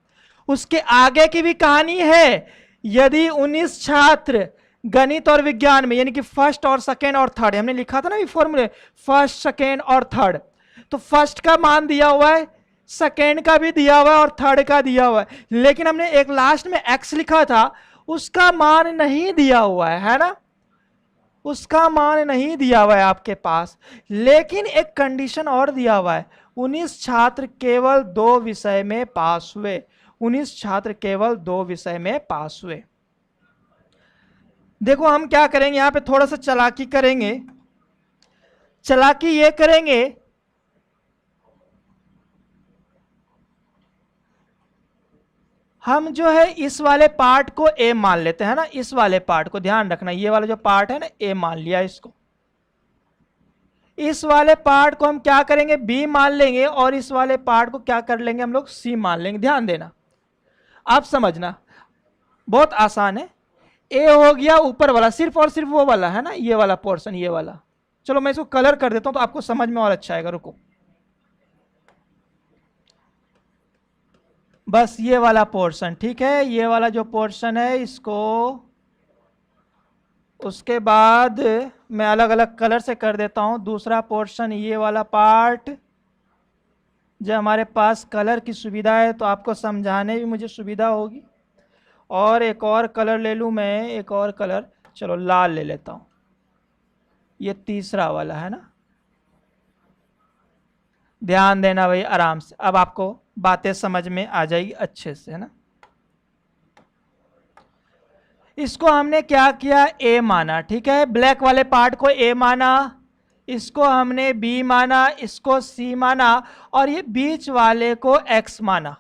उसके आगे की भी कहानी है। यदि 19 छात्र गणित और विज्ञान में, यानी कि फर्स्ट और सेकेंड और थर्ड, हमने लिखा था ना ये फॉर्मूले, फर्स्ट सेकेंड और थर्ड, तो फर्स्ट का मान दिया हुआ है, सेकेंड का भी दिया हुआ है और थर्ड का दिया हुआ है, लेकिन हमने एक लास्ट में एक्स लिखा था, उसका मान नहीं दिया हुआ है ना, उसका मान नहीं दिया हुआ है आपके पास। लेकिन एक कंडीशन और दिया हुआ है, 19 छात्र केवल 2 विषय में पास हुए, 19 छात्र केवल 2 विषय में पास हुए। देखो हम क्या करेंगे, यहां पे थोड़ा सा चालाकी करेंगे। चालाकी ये करेंगे, हम जो है इस वाले पार्ट को ए मान लेते हैं ना, इस वाले पार्ट को ध्यान रखना, ये वाला जो पार्ट है ना ए मान लिया इसको। इस वाले पार्ट को हम क्या करेंगे, बी मान लेंगे और इस वाले पार्ट को क्या कर लेंगे हम लोग, सी मान लेंगे। ध्यान देना, आप समझना, बहुत आसान है। ए हो गया ऊपर वाला, सिर्फ और सिर्फ वो वाला है ना, ये वाला पोर्शन, ये वाला। चलो मैं इसको कलर कर देता हूं तो आपको समझ में और अच्छा आएगा, रुको। बस ये वाला पोर्शन, ठीक है, ये वाला जो पोर्शन है इसको, उसके बाद मैं अलग अलग कलर से कर देता हूं। दूसरा पोर्शन ये वाला पार्ट, जब हमारे पास कलर की सुविधा है तो आपको समझाने भी मुझे सुविधा होगी। और एक और कलर ले लूं मैं, एक और कलर, चलो लाल ले लेता हूं, ये तीसरा वाला है ना। ध्यान देना भाई आराम से, अब आपको बातें समझ में आ जाएगी अच्छे से, है ना। इसको हमने क्या किया, ए माना, ठीक है, ब्लैक वाले पार्ट को ए माना, इसको हमने बी माना, इसको सी माना, और ये बीच वाले को एक्स माना,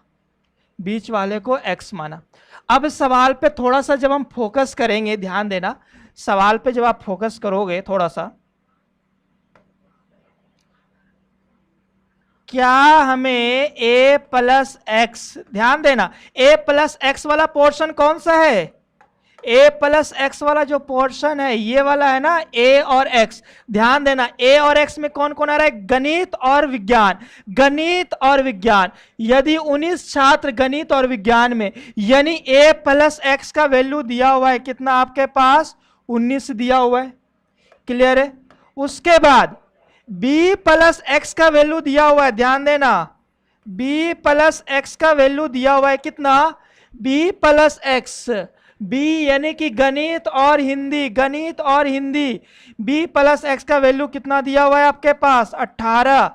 बीच वाले को एक्स माना। अब सवाल पे थोड़ा सा जब हम फोकस करेंगे, ध्यान देना, सवाल पे जब आप फोकस करोगे थोड़ा सा, क्या हमें a प्लस एक्स, ध्यान देना, a प्लस एक्स वाला पोर्शन कौन सा है, a प्लस एक्स वाला जो पोर्शन है ये वाला है ना, a और x। ध्यान देना a और x में कौन कौन आ रहा है, गणित और विज्ञान, गणित और विज्ञान। यदि 19 छात्र गणित और विज्ञान में, यानी a प्लस एक्स का वैल्यू दिया हुआ है कितना आपके पास, 19 दिया हुआ है, क्लियर है। उसके बाद b प्लस एक्स का वैल्यू दिया हुआ है, ध्यान देना, b प्लस एक्स का वैल्यू दिया हुआ है कितना, b प्लस एक्स, b यानी कि गणित और हिंदी, गणित और हिंदी, b प्लस एक्स का वैल्यू कितना दिया हुआ है आपके पास, 18।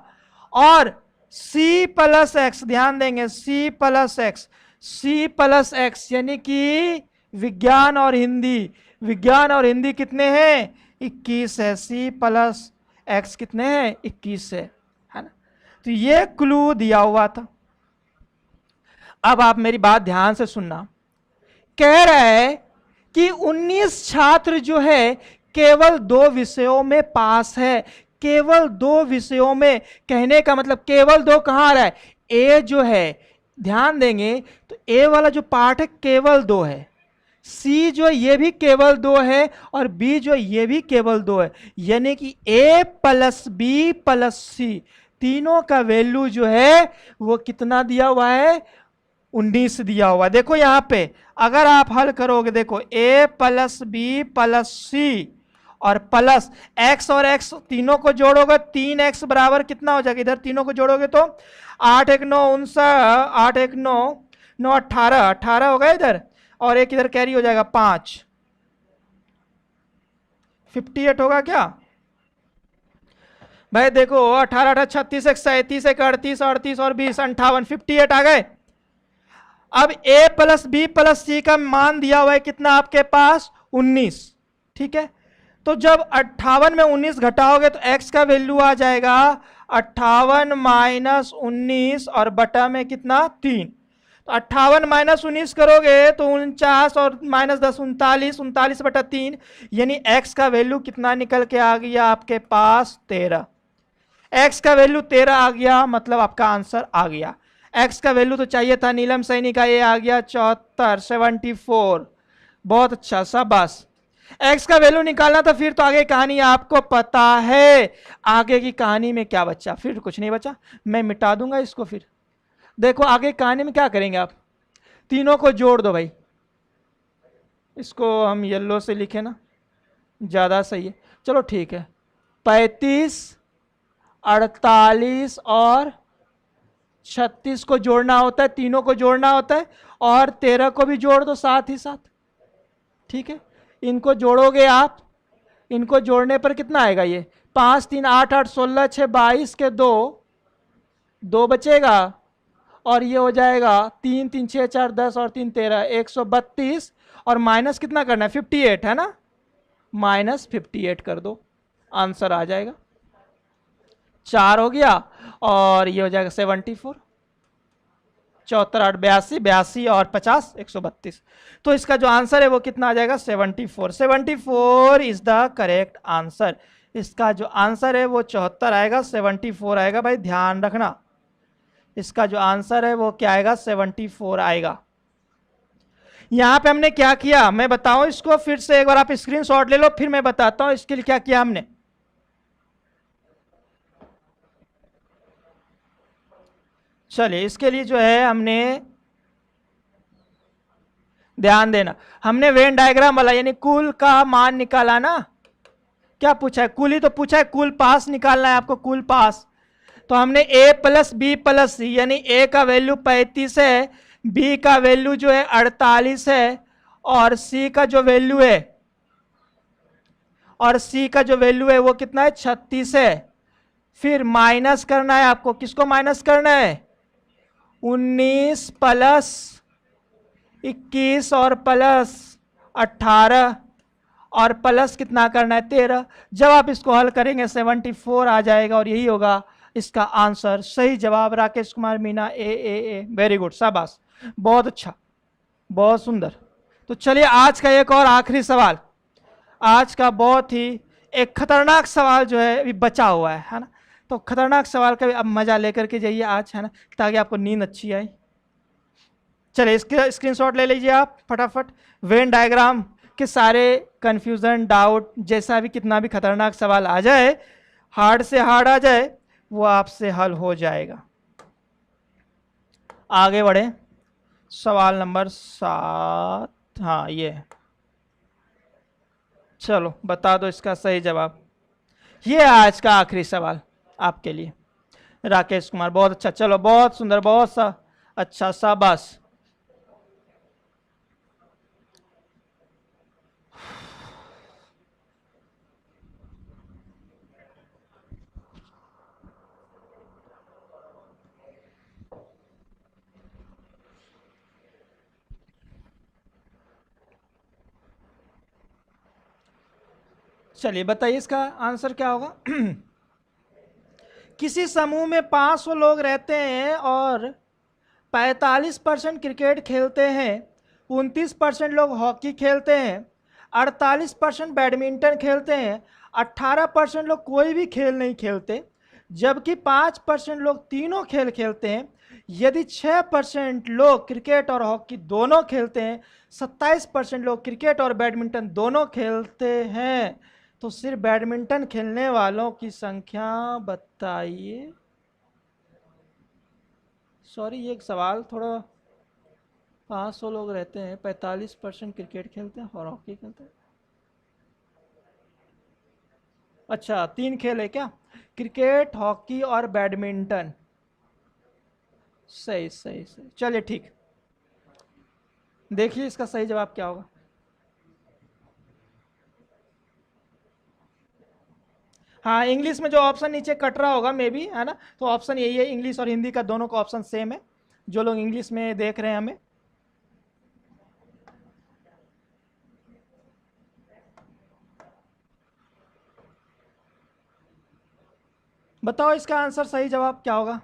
और c प्लस एक्स, ध्यान देंगे, c plus x, c plus x यानी कि विज्ञान और हिंदी, विज्ञान और हिंदी कितने हैं, 21 है, c प्लस एक्स कितने हैं, 21 है ना। तो ये क्लू दिया हुआ था। अब आप मेरी बात ध्यान से सुनना, कह रहा है कि 19 छात्र जो है केवल 2 विषयों में पास है, केवल 2 विषयों में, कहने का मतलब केवल 2 कहां आ रहा है, ए जो है, ध्यान देंगे तो ए वाला जो पार्ट है केवल 2 है, सी जो ये भी केवल 2 है, और बी जो ये भी केवल 2 है, यानी कि ए प्लस बी प्लस सी तीनों का वैल्यू जो है वो कितना दिया हुआ है, 19 दिया हुआ है। देखो यहां पे अगर आप हल करोगे, देखो a प्लस बी प्लस सी और प्लस x और x तीनों को जोड़ोगे, 3x बराबर कितना हो जाएगा, इधर तीनों को जोड़ोगे तो 8 1 9 19, 8 1 9 9 18, 18 होगा इधर, और एक इधर कैरी हो जाएगा 5, 58 होगा क्या भाई। देखो 18 18 36 1 37 1 38 38 और 20 58, 58 आ गए। अब a प्लस बी प्लस सी का मान दिया हुआ है कितना आपके पास, 19, ठीक है। तो जब 58 में 19 घटाओगे तो x का वैल्यू आ जाएगा 58 माइनस 19 और बटा में कितना 3। तो 58 माइनस 19 करोगे तो 49 और माइनस 10 39, 39 बटा 3, यानी x का वैल्यू कितना निकल के आ गया आपके पास 13। x का वैल्यू 13 आ गया, मतलब आपका आंसर आ गया। x का वैल्यू तो चाहिए था नीलम सैनी का, ये आ गया 74, 74, बहुत अच्छा, शाबाश। x का वैल्यू निकालना था, फिर तो आगे कहानी आपको पता है, आगे की कहानी में क्या बचा, फिर कुछ नहीं बचा, मैं मिटा दूंगा इसको। फिर देखो आगे कहानी में क्या करेंगे आप, तीनों को जोड़ दो भाई, इसको हम येलो से लिखे ना, ज्यादा सही है, चलो ठीक है। 35, 48 और 36 को जोड़ना होता है, तीनों को जोड़ना होता है, और 13 को भी जोड़ दो साथ ही साथ, ठीक है। इनको जोड़ोगे आप, इनको जोड़ने पर कितना आएगा, ये 5 3 8 8 16 6 22 के 2 2 बचेगा, और ये हो जाएगा 3 3 6 4 10 और 3 13, 132, और माइनस कितना करना है, 58 है ना, माइनस 58 कर दो, आंसर आ जाएगा 4 हो गया, और ये हो जाएगा 74, 74 8 82, 82 और 50 132। तो इसका जो आंसर है वो कितना आ जाएगा, 74। 74 इज द करेक्ट आंसर। इसका जो आंसर है वो 74 आएगा, 74 आएगा भाई, ध्यान रखना। इसका जो आंसर है वो क्या आएगा, 74 आएगा। यहां पे हमने क्या किया मैं बताऊं इसको, फिर से एक बार आप स्क्रीनशॉट ले लो, फिर मैं बताता हूं इसके लिए क्या किया हमने। चलिए इसके लिए जो है हमने ध्यान देना, हमने वेन डायग्राम वाला यानी कुल का मान निकाला ना, क्या पूछा है, कुल ही तो पूछा है, कुल पास निकालना है आपको, कुल पास। तो हमने a प्लस बी प्लस सी, यानी a का वैल्यू 35 है, b का वैल्यू जो है 48 है, और c का जो वैल्यू है, वो कितना है 36 है। फिर माइनस करना है आपको, किसको माइनस करना है, 19 प्लस 21 और प्लस 18 और प्लस कितना करना है 13। जब आप इसको हल करेंगे 74 आ जाएगा, और यही होगा इसका आंसर। सही जवाब राकेश कुमार मीना, ए। वेरी गुड, शाबाश, बहुत अच्छा, बहुत सुंदर। तो चलिए आज का एक और आखिरी सवाल, आज का बहुत ही एक खतरनाक सवाल जो है अभी बचा हुआ है ना। तो खतरनाक सवाल का भी अब मजा लेकर के जाइए आज, है ना, ताकि आपको नींद अच्छी आए। चलिए इसके स्क्रीनशॉट ले लीजिए आप फटाफट। वेन डायग्राम के सारे कंफ्यूजन, डाउट, जैसा भी कितना भी खतरनाक सवाल आ जाए, हार्ड से हार्ड आ जाए, वो आपसे हल हो जाएगा। आगे बढ़े, सवाल नंबर 7, हाँ ये, चलो बता दो इसका सही जवाब। ये आज का आखिरी सवाल आपके लिए राकेश कुमार, बहुत अच्छा, चलो बहुत सुंदर, बहुत सा अच्छा, शाबाश। चलिए बताइए इसका आंसर क्या होगा। किसी समूह में 500 लोग रहते हैं और 45% क्रिकेट खेलते हैं, 29% लोग हॉकी खेलते हैं, 48% बैडमिंटन खेलते हैं, 18% लोग कोई भी खेल नहीं खेलते, जबकि 5% लोग तीनों खेल खेलते हैं। यदि 6% लोग क्रिकेट और हॉकी दोनों खेलते हैं, 27% लोग क्रिकेट और बैडमिंटन दोनों खेलते हैं, तो सिर्फ बैडमिंटन खेलने वालों की संख्या बताइए। सॉरी ये एक सवाल थोड़ा, 500 लोग रहते हैं, 45% क्रिकेट खेलते हैं और हॉकी खेलते हैं। अच्छा 3 खेल है क्या, क्रिकेट, हॉकी और बैडमिंटन। सही सही सही, चलिए ठीक, देखिए इसका सही जवाब क्या होगा। हाँ इंग्लिश में जो ऑप्शन नीचे कट रहा होगा मे बी, है ना, तो ऑप्शन यही है, इंग्लिश और हिंदी का दोनों का ऑप्शन सेम है, जो लोग इंग्लिश में देख रहे हैं हमें। बताओ इसका आंसर सही जवाब क्या होगा।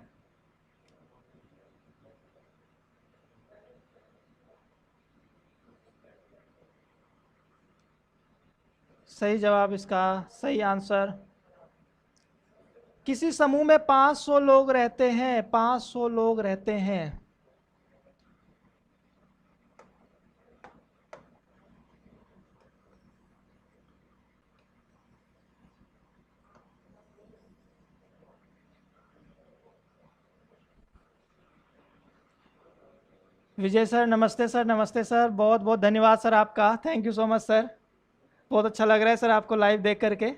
सही जवाब, इसका सही आंसर, किसी समूह में 500 लोग रहते हैं, 500 लोग रहते हैं। विजय सर नमस्ते सर, नमस्ते सर, बहुत बहुत धन्यवाद सर आपका, thank you so much sir, बहुत अच्छा लग रहा है सर आपको लाइव देख करके।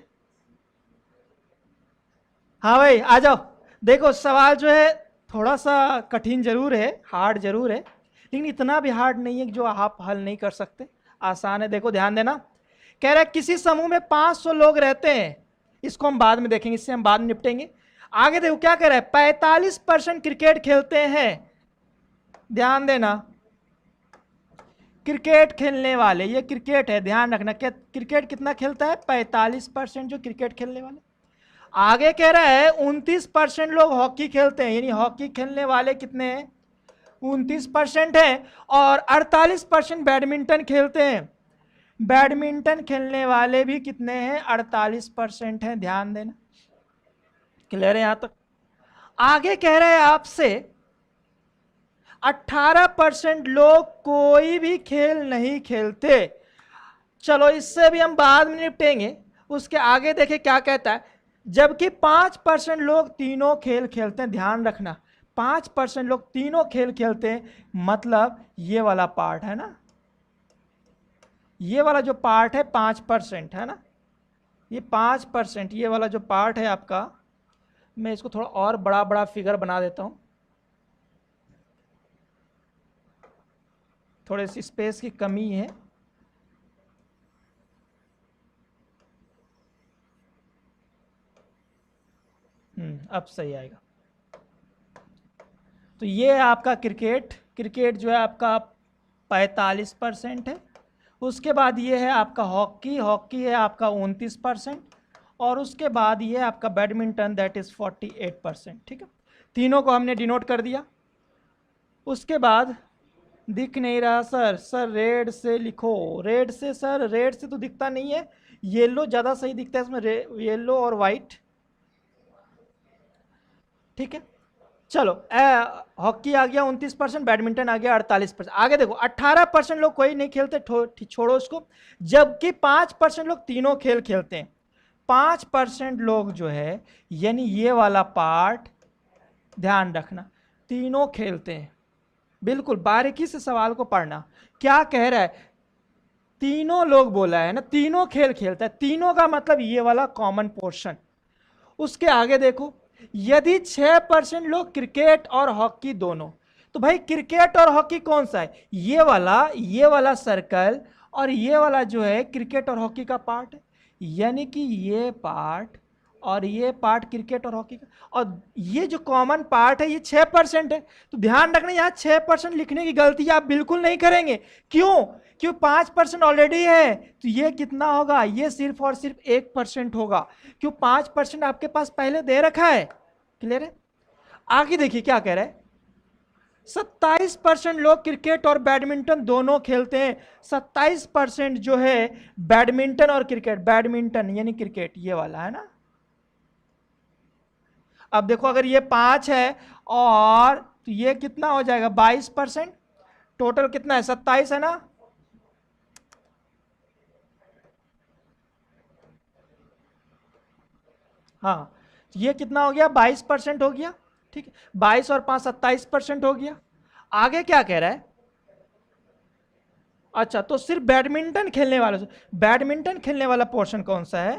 हाँ भाई आ जाओ, देखो सवाल जो है थोड़ा सा कठिन जरूर है, हार्ड जरूर है, लेकिन इतना भी हार्ड नहीं है कि जो आप हल नहीं कर सकते, आसान है। देखो ध्यान देना, कह रहा है किसी समूह में 500 लोग रहते हैं, इसको हम बाद में देखेंगे, इससे हम बाद में निपटेंगे। आगे देखो क्या कह रहा है, 45% क्रिकेट खेलते हैं, ध्यान देना, क्रिकेट खेलने वाले, ये क्रिकेट है, ध्यान रखना, क्या क्रिकेट कितना खेलता है, 45% जो क्रिकेट खेलने वाले। आगे कह रहा है 29% लोग हॉकी खेलते हैं, यानी हॉकी खेलने वाले कितने हैं, 29% है, और 48% बैडमिंटन खेलते हैं, बैडमिंटन खेलने वाले भी कितने हैं, 48% हैं, ध्यान देना, क्लियर है यहां तक। आगे कह रहे हैं आपसे, 18% लोग कोई भी खेल नहीं खेलते। चलो इससे भी हम बाद में निपटेंगे। उसके आगे देखिए क्या कहता है, जबकि 5% लोग तीनों खेल खेलते हैं। ध्यान रखना 5% लोग तीनों खेल खेलते हैं, मतलब ये वाला पार्ट है ना, ये वाला जो पार्ट है 5% है ना, ये 5% ये वाला जो पार्ट है आपका, मैं इसको थोड़ा और बड़ा बड़ा फिगर बना देता हूं, थोड़े सी स्पेस की कमी है। अब सही आएगा। तो ये है आपका क्रिकेट, क्रिकेट जो है आपका 45% है। उसके बाद ये है आपका हॉकी, हॉकी है आपका 29%, और उसके बाद ये है आपका बैडमिंटन, दैट इज 48%। ठीक है, तीनों को हमने डिनोट कर दिया। उसके बाद दिख नहीं रहा सर, सर रेड से लिखो, रेड से सर, रेड से तो दिखता नहीं है, येलो ज़्यादा सही दिखता है इसमें, येलो और वाइट। ठीक है, चलो हॉकी आ गया 29%, बैडमिंटन आ गया 48%। आगे देखो 18% लोग कोई नहीं खेलते, छोड़ो उसको, जबकि 5% लोग तीनों खेल खेलते हैं। 5% लोग जो है, यानी ये वाला पार्ट ध्यान रखना, तीनों खेलते हैं। बिल्कुल बारीकी से सवाल को पढ़ना, क्या कह रहा है, तीनों लोग बोला है ना, तीनों खेल खेलता है, तीनों का मतलब ये वाला कॉमन पोर्शन। उसके आगे देखो, यदि 6% लोग क्रिकेट और हॉकी दोनों, तो भाई क्रिकेट और हॉकी कौन सा है, ये वाला सर्कल, और ये वाला जो है क्रिकेट और हॉकी का पार्ट है, यानी कि ये पार्ट और ये पार्ट क्रिकेट और हॉकी का, और ये जो कॉमन पार्ट है ये 6% है। तो ध्यान रखना यहां 6% लिखने की गलती आप बिल्कुल नहीं करेंगे। क्यों? क्यों 5% ऑलरेडी है, तो ये कितना होगा, ये सिर्फ और सिर्फ 1% होगा, क्यों 5% आपके पास पहले दे रखा है। क्लियर है? आगे देखिए क्या कह रहा है, 27% लोग क्रिकेट और बैडमिंटन दोनों खेलते हैं। 27% जो है बैडमिंटन और क्रिकेट, बैडमिंटन यानी क्रिकेट ये वाला है ना। अब देखो अगर ये 5 है और तो ये कितना हो जाएगा 22%, टोटल कितना है 27 है ना। हाँ, ये कितना हो गया 22% हो गया। ठीक है, 22 और 5 27% हो गया। आगे क्या कह रहा है, अच्छा तो सिर्फ बैडमिंटन खेलने वाले, बैडमिंटन खेलने वाला पोर्शन कौन सा है,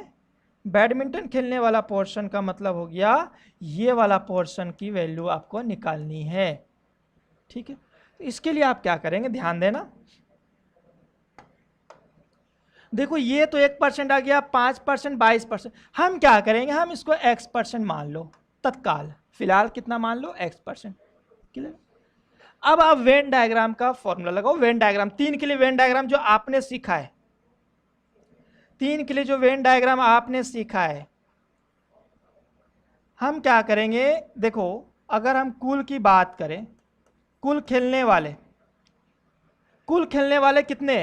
बैडमिंटन खेलने वाला पोर्शन का मतलब हो गया ये वाला पोर्शन की वैल्यू आपको निकालनी है। ठीक है, तो इसके लिए आप क्या करेंगे, ध्यान देना, देखो ये तो 1% आ गया, 5% 22%, हम क्या करेंगे, हम इसको x% मान लो तत्काल, फिलहाल कितना मान लो x%। क्लियर? अब आप वेन डायग्राम का फॉर्मूला लगाओ, वेन डायग्राम 3 के लिए, वेन डायग्राम जो आपने सीखा है, 3 के लिए जो वेन डायग्राम आपने सीखा है, हम क्या करेंगे, देखो अगर हम कुल की बात करें, कुल खेलने वाले, कुल खेलने वाले कितने,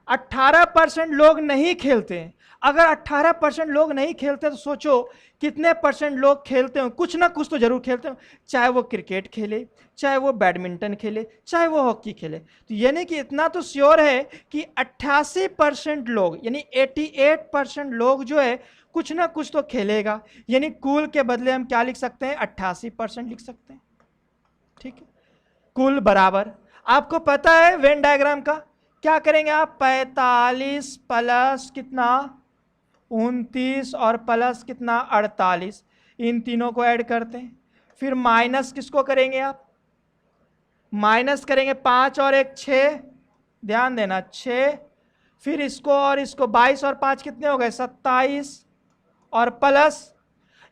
18% लोग नहीं खेलते हैं। अगर 18% लोग नहीं खेलते तो सोचो कितने परसेंट लोग खेलते हो, कुछ ना कुछ तो जरूर खेलते हो, चाहे वो क्रिकेट खेले, चाहे वो बैडमिंटन खेले, चाहे वो हॉकी खेले। तो यानी कि इतना तो श्योर है कि 88% लोग यानी 88% लोग जो है कुछ ना कुछ तो खेलेगा, यानी कुल के बदले हम क्या लिख सकते हैं 88% लिख सकते हैं। ठीक है, कुल बराबर, आपको पता है वेन डायग्राम का क्या करेंगे आप, 45 प्लस कितना 29 और प्लस कितना 48, इन तीनों को ऐड करते हैं, फिर माइनस किसको करेंगे आप, माइनस करेंगे 5 और 1 6, ध्यान देना 6, फिर इसको और इसको 22 और 5 कितने हो गए 27, और प्लस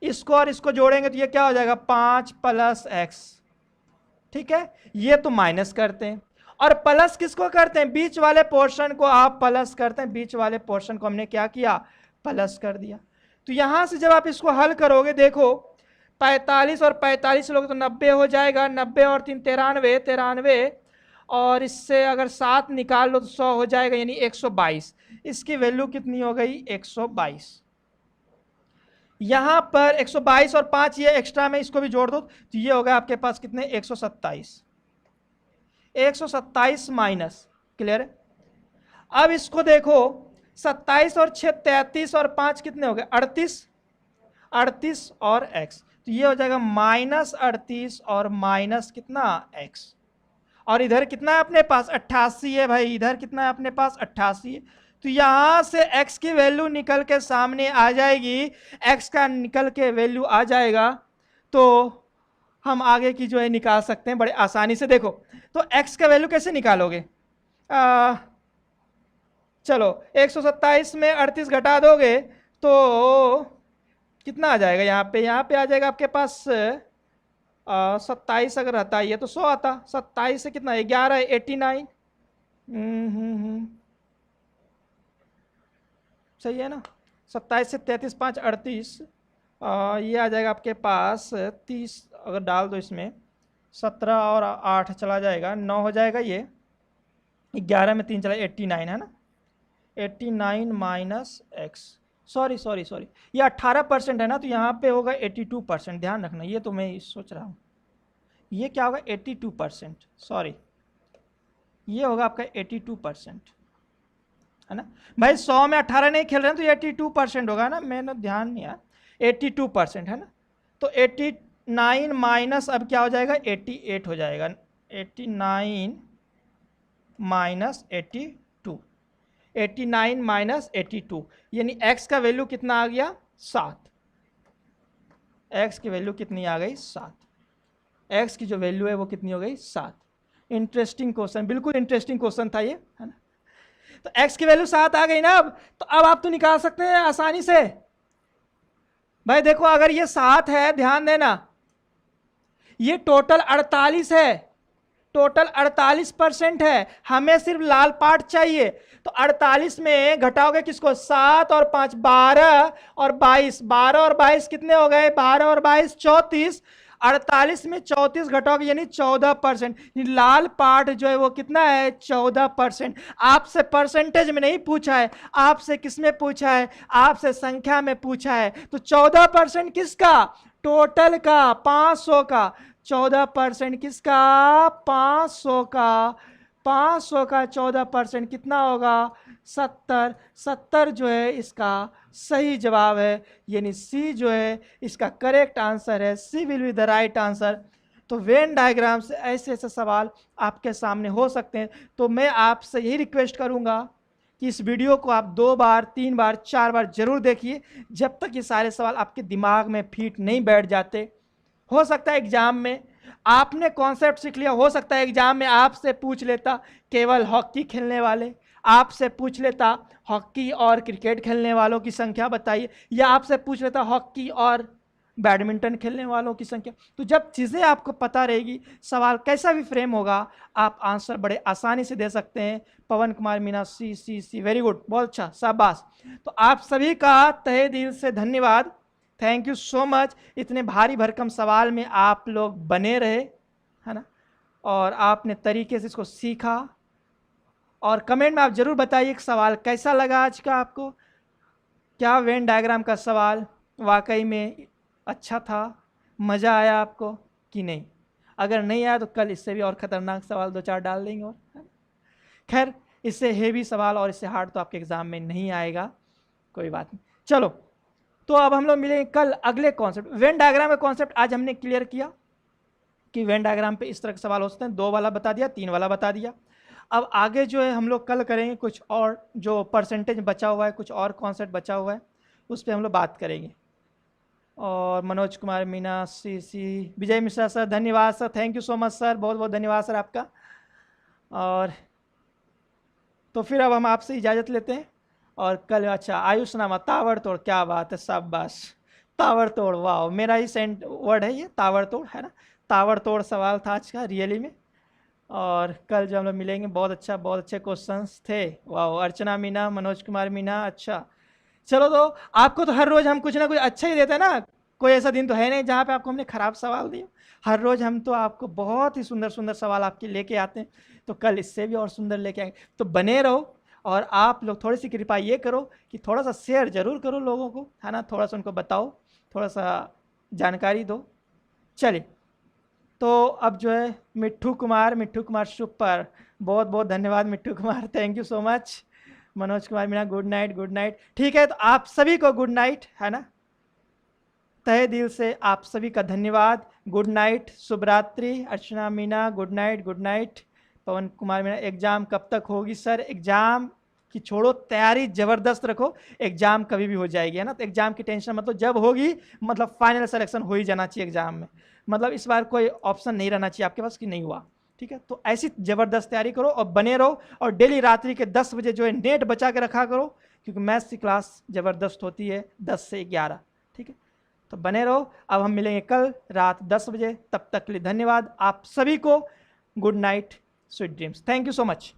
इसको और इसको जोड़ेंगे तो ये क्या हो जाएगा 5 प्लस x। ठीक है, ये तो माइनस करते हैं, और प्लस किसको करते हैं, बीच वाले पोर्शन को आप प्लस करते हैं, बीच वाले पोर्शन को हमने क्या किया प्लस कर दिया। तो यहां से जब आप इसको हल करोगे, देखो 45 और 45 लोग तो 90 हो जाएगा, 90 और 3 93, 93, और इससे अगर 7 निकाल लो तो 100 हो जाएगा, यानी 122। इसकी वैल्यू कितनी हो गई 122। यहां पर 122 और 5 ये एक्स्ट्रा में इसको भी जोड़ दो तो ये होगा आपके पास कितने 127। 127 माइनस, क्लियर है। अब इसको देखो, 27 और 6 33 और 5 कितने हो गए 38, 38 और x, तो ये हो जाएगा -38 और माइनस कितना x। और इधर कितना है अपने पास 88 है भाई, इधर कितना है अपने पास 88 है। तो यहां से x की वैल्यू निकल के सामने आ जाएगी, x का निकल के वैल्यू आ जाएगा, तो हम आगे की जो है निकाल सकते हैं बड़े आसानी से। देखो तो x का वैल्यू कैसे निकालोगे, चलो 127 में 38 घटा दोगे तो कितना आ जाएगा, यहाँ पे आ जाएगा आपके पास 27 अगर रहता ये तो 100 आता, 27 से कितना 11 89, सही है ना। 27 से 33 5 38, ये आ जाएगा आपके पास 30, अगर डाल दो इसमें 17 और 8 चला जाएगा 9 हो जाएगा, ये 11 में 3 चला 89 है ना, 89 माइनस एक्स, सॉरी ये 18% है ना, तो यहाँ पे होगा 82%, ध्यान रखना, ये तो मैं सोच रहा हूँ ये क्या होगा 82%, सॉरी ये होगा आपका 82%, है ना भाई। 100 में 18 नहीं खेल रहे हैं तो 82% होगा ना, मैंने ध्यान नहीं आया, 82% है ना। तो 89 माइनस अब क्या हो जाएगा 88 हो जाएगा, 89 माइनस 82, 89 माइनस 82, यानी x का वैल्यू कितना आ गया 7, x की वैल्यू कितनी आ गई 7, x की जो वैल्यू है वो कितनी हो गई 7। इंटरेस्टिंग क्वेश्चन, बिल्कुल इंटरेस्टिंग क्वेश्चन था ये, है ना। तो x की वैल्यू 7 आ गई ना, अब तो अब आप तो निकाल सकते हैं आसानी से भाई। देखो अगर ये 7 है, ध्यान देना, ये टोटल 48 है, टोटल 48% है, हमें सिर्फ लाल पार्ट चाहिए। तो 48 में घटाओगे किसको 7 और 5 12 और 22, 12 और 22 कितने हो गए 12 और 22 34, 48 में 34 घटाओगे यानी 14%, लाल पार्ट जो है वो कितना है 14%। आपसे परसेंटेज में नहीं पूछा है, आपसे किस में पूछा है, आपसे संख्या में पूछा है। तो 14% किसका, टोटल का 500 का, 14% किसका 500 का, 500 का 14% कितना होगा 70, 70 जो है इसका सही जवाब है, यानी सी जो है इसका करेक्ट आंसर है, C will be the right answer. तो वेन डायग्राम से ऐसे ऐसे सवाल आपके सामने हो सकते हैं। तो मैं आपसे यही रिक्वेस्ट करूंगा कि इस वीडियो को आप 2 बार 3 बार 4 बार जरूर देखिए, जब तक ये सारे सवाल आपके दिमाग में फिट नहीं बैठ जाते। हो सकता है एग्जाम में आपने कॉन्सेप्ट सीख लिया, हो सकता है एग्जाम में आपसे पूछ लेता केवल हॉकी खेलने वाले, आपसे पूछ लेता हॉकी और क्रिकेट खेलने वालों की संख्या बताइए, या आपसे पूछ लेता हॉकी और बैडमिंटन खेलने वालों की संख्या। तो जब चीज़ें आपको पता रहेगी, सवाल कैसा भी फ्रेम होगा, आप आंसर बड़े आसानी से दे सकते हैं। पवन कुमार मीना सी, वेरी गुड, बहुत अच्छा, शाबाश। तो आप सभी का तहे दिल से धन्यवाद, थैंक यू सो मच। इतने भारी भरकम सवाल में आप लोग बने रहे, है ना, और आपने तरीके से इसको सीखा। और कमेंट में आप जरूर बताइए कि सवाल कैसा लगा आज का आपको, क्या वेन डायग्राम का सवाल वाकई में अच्छा था, मज़ा आया आपको कि नहीं। अगर नहीं आया तो कल इससे भी और ख़तरनाक सवाल 2-4 डाल देंगे। और खैर इससे हेवी सवाल और इससे हार्ड तो आपके एग्ज़ाम में नहीं आएगा, कोई बात नहीं। चलो तो अब हम लोग मिलेंगे कल अगले कॉन्सेप्ट। वेन डायग्राम का कॉन्सेप्ट आज हमने क्लियर किया कि वेन डायग्राम पे इस तरह के सवाल हो सकते हैं, 2 वाला बता दिया, 3 वाला बता दिया। अब आगे जो है हम लोग कल करेंगे कुछ और, जो परसेंटेज बचा हुआ है, कुछ और कॉन्सेप्ट बचा हुआ है, उस पर हम लोग बात करेंगे। और मनोज कुमार मीना सी, विजय मिश्रा सर धन्यवाद sir, thank you so much sir, बहुत बहुत धन्यवाद सर आपका। और तो फिर अब हम आपसे इजाज़त लेते हैं और कल, अच्छा आयुष नामा ताबड़तोड़, क्या बात है, शाबाश, ताबड़तोड़, वाह, मेरा ही सेंट वर्ड है ये, ताबड़तोड़, है ना, ताबड़तोड़ सवाल था आज का रियली में। और कल जो हम लोग मिलेंगे, बहुत अच्छा, बहुत अच्छे क्वेश्चंस थे, वाह, अर्चना मीना, मनोज कुमार मीना, अच्छा। चलो तो आपको तो हर रोज़ हम कुछ ना कुछ अच्छा ही देते हैं ना, कोई ऐसा दिन तो है नहीं जहाँ पे आपको हमने ख़राब सवाल दिए। हर रोज़ हम तो आपको बहुत ही सुंदर सुंदर सवाल आपके लेके आते हैं, तो कल इससे भी और सुंदर लेके आएंगे। तो बने रहो, और आप लोग थोड़ी सी कृपा ये करो कि थोड़ा सा शेयर जरूर करो लोगों को, है ना, थोड़ा सा उनको बताओ, थोड़ा सा जानकारी दो। चलिए तो अब जो है मिट्ठू कुमार सुपर, बहुत बहुत धन्यवाद मिट्ठू Kumar, thank you so much. Manoj Kumar Meena good night. ठीक है, तो आप सभी को गुड नाइट, है ना, तहे दिल से आप सभी का धन्यवाद। गुड नाइट, शुभ रात्रि। अर्चना मीना गुड नाइट। पवन कुमार मीना एग्जाम कब तक होगी सर? एग्जाम की छोड़ो, तैयारी जबरदस्त रखो, एग्जाम कभी भी हो जाएगी, है ना। तो एग्जाम की टेंशन मतलब जब होगी, मतलब फाइनल सिलेक्शन हो ही जाना चाहिए एग्जाम में, मतलब इस बार कोई ऑप्शन नहीं रहना चाहिए आपके पास कि नहीं हुआ। ठीक है, तो ऐसी जबरदस्त तैयारी करो और बने रहो, और डेली रात्रि के 10 बजे जो है नेट बचा के रखा करो, क्योंकि मैथ्स की क्लास जबरदस्त होती है 10 से 11। ठीक है, तो बने रहो। अब हम मिलेंगे कल रात 10 बजे, तब तक के लिए धन्यवाद आप सभी को। Good night, sweet dreams, thank you so much.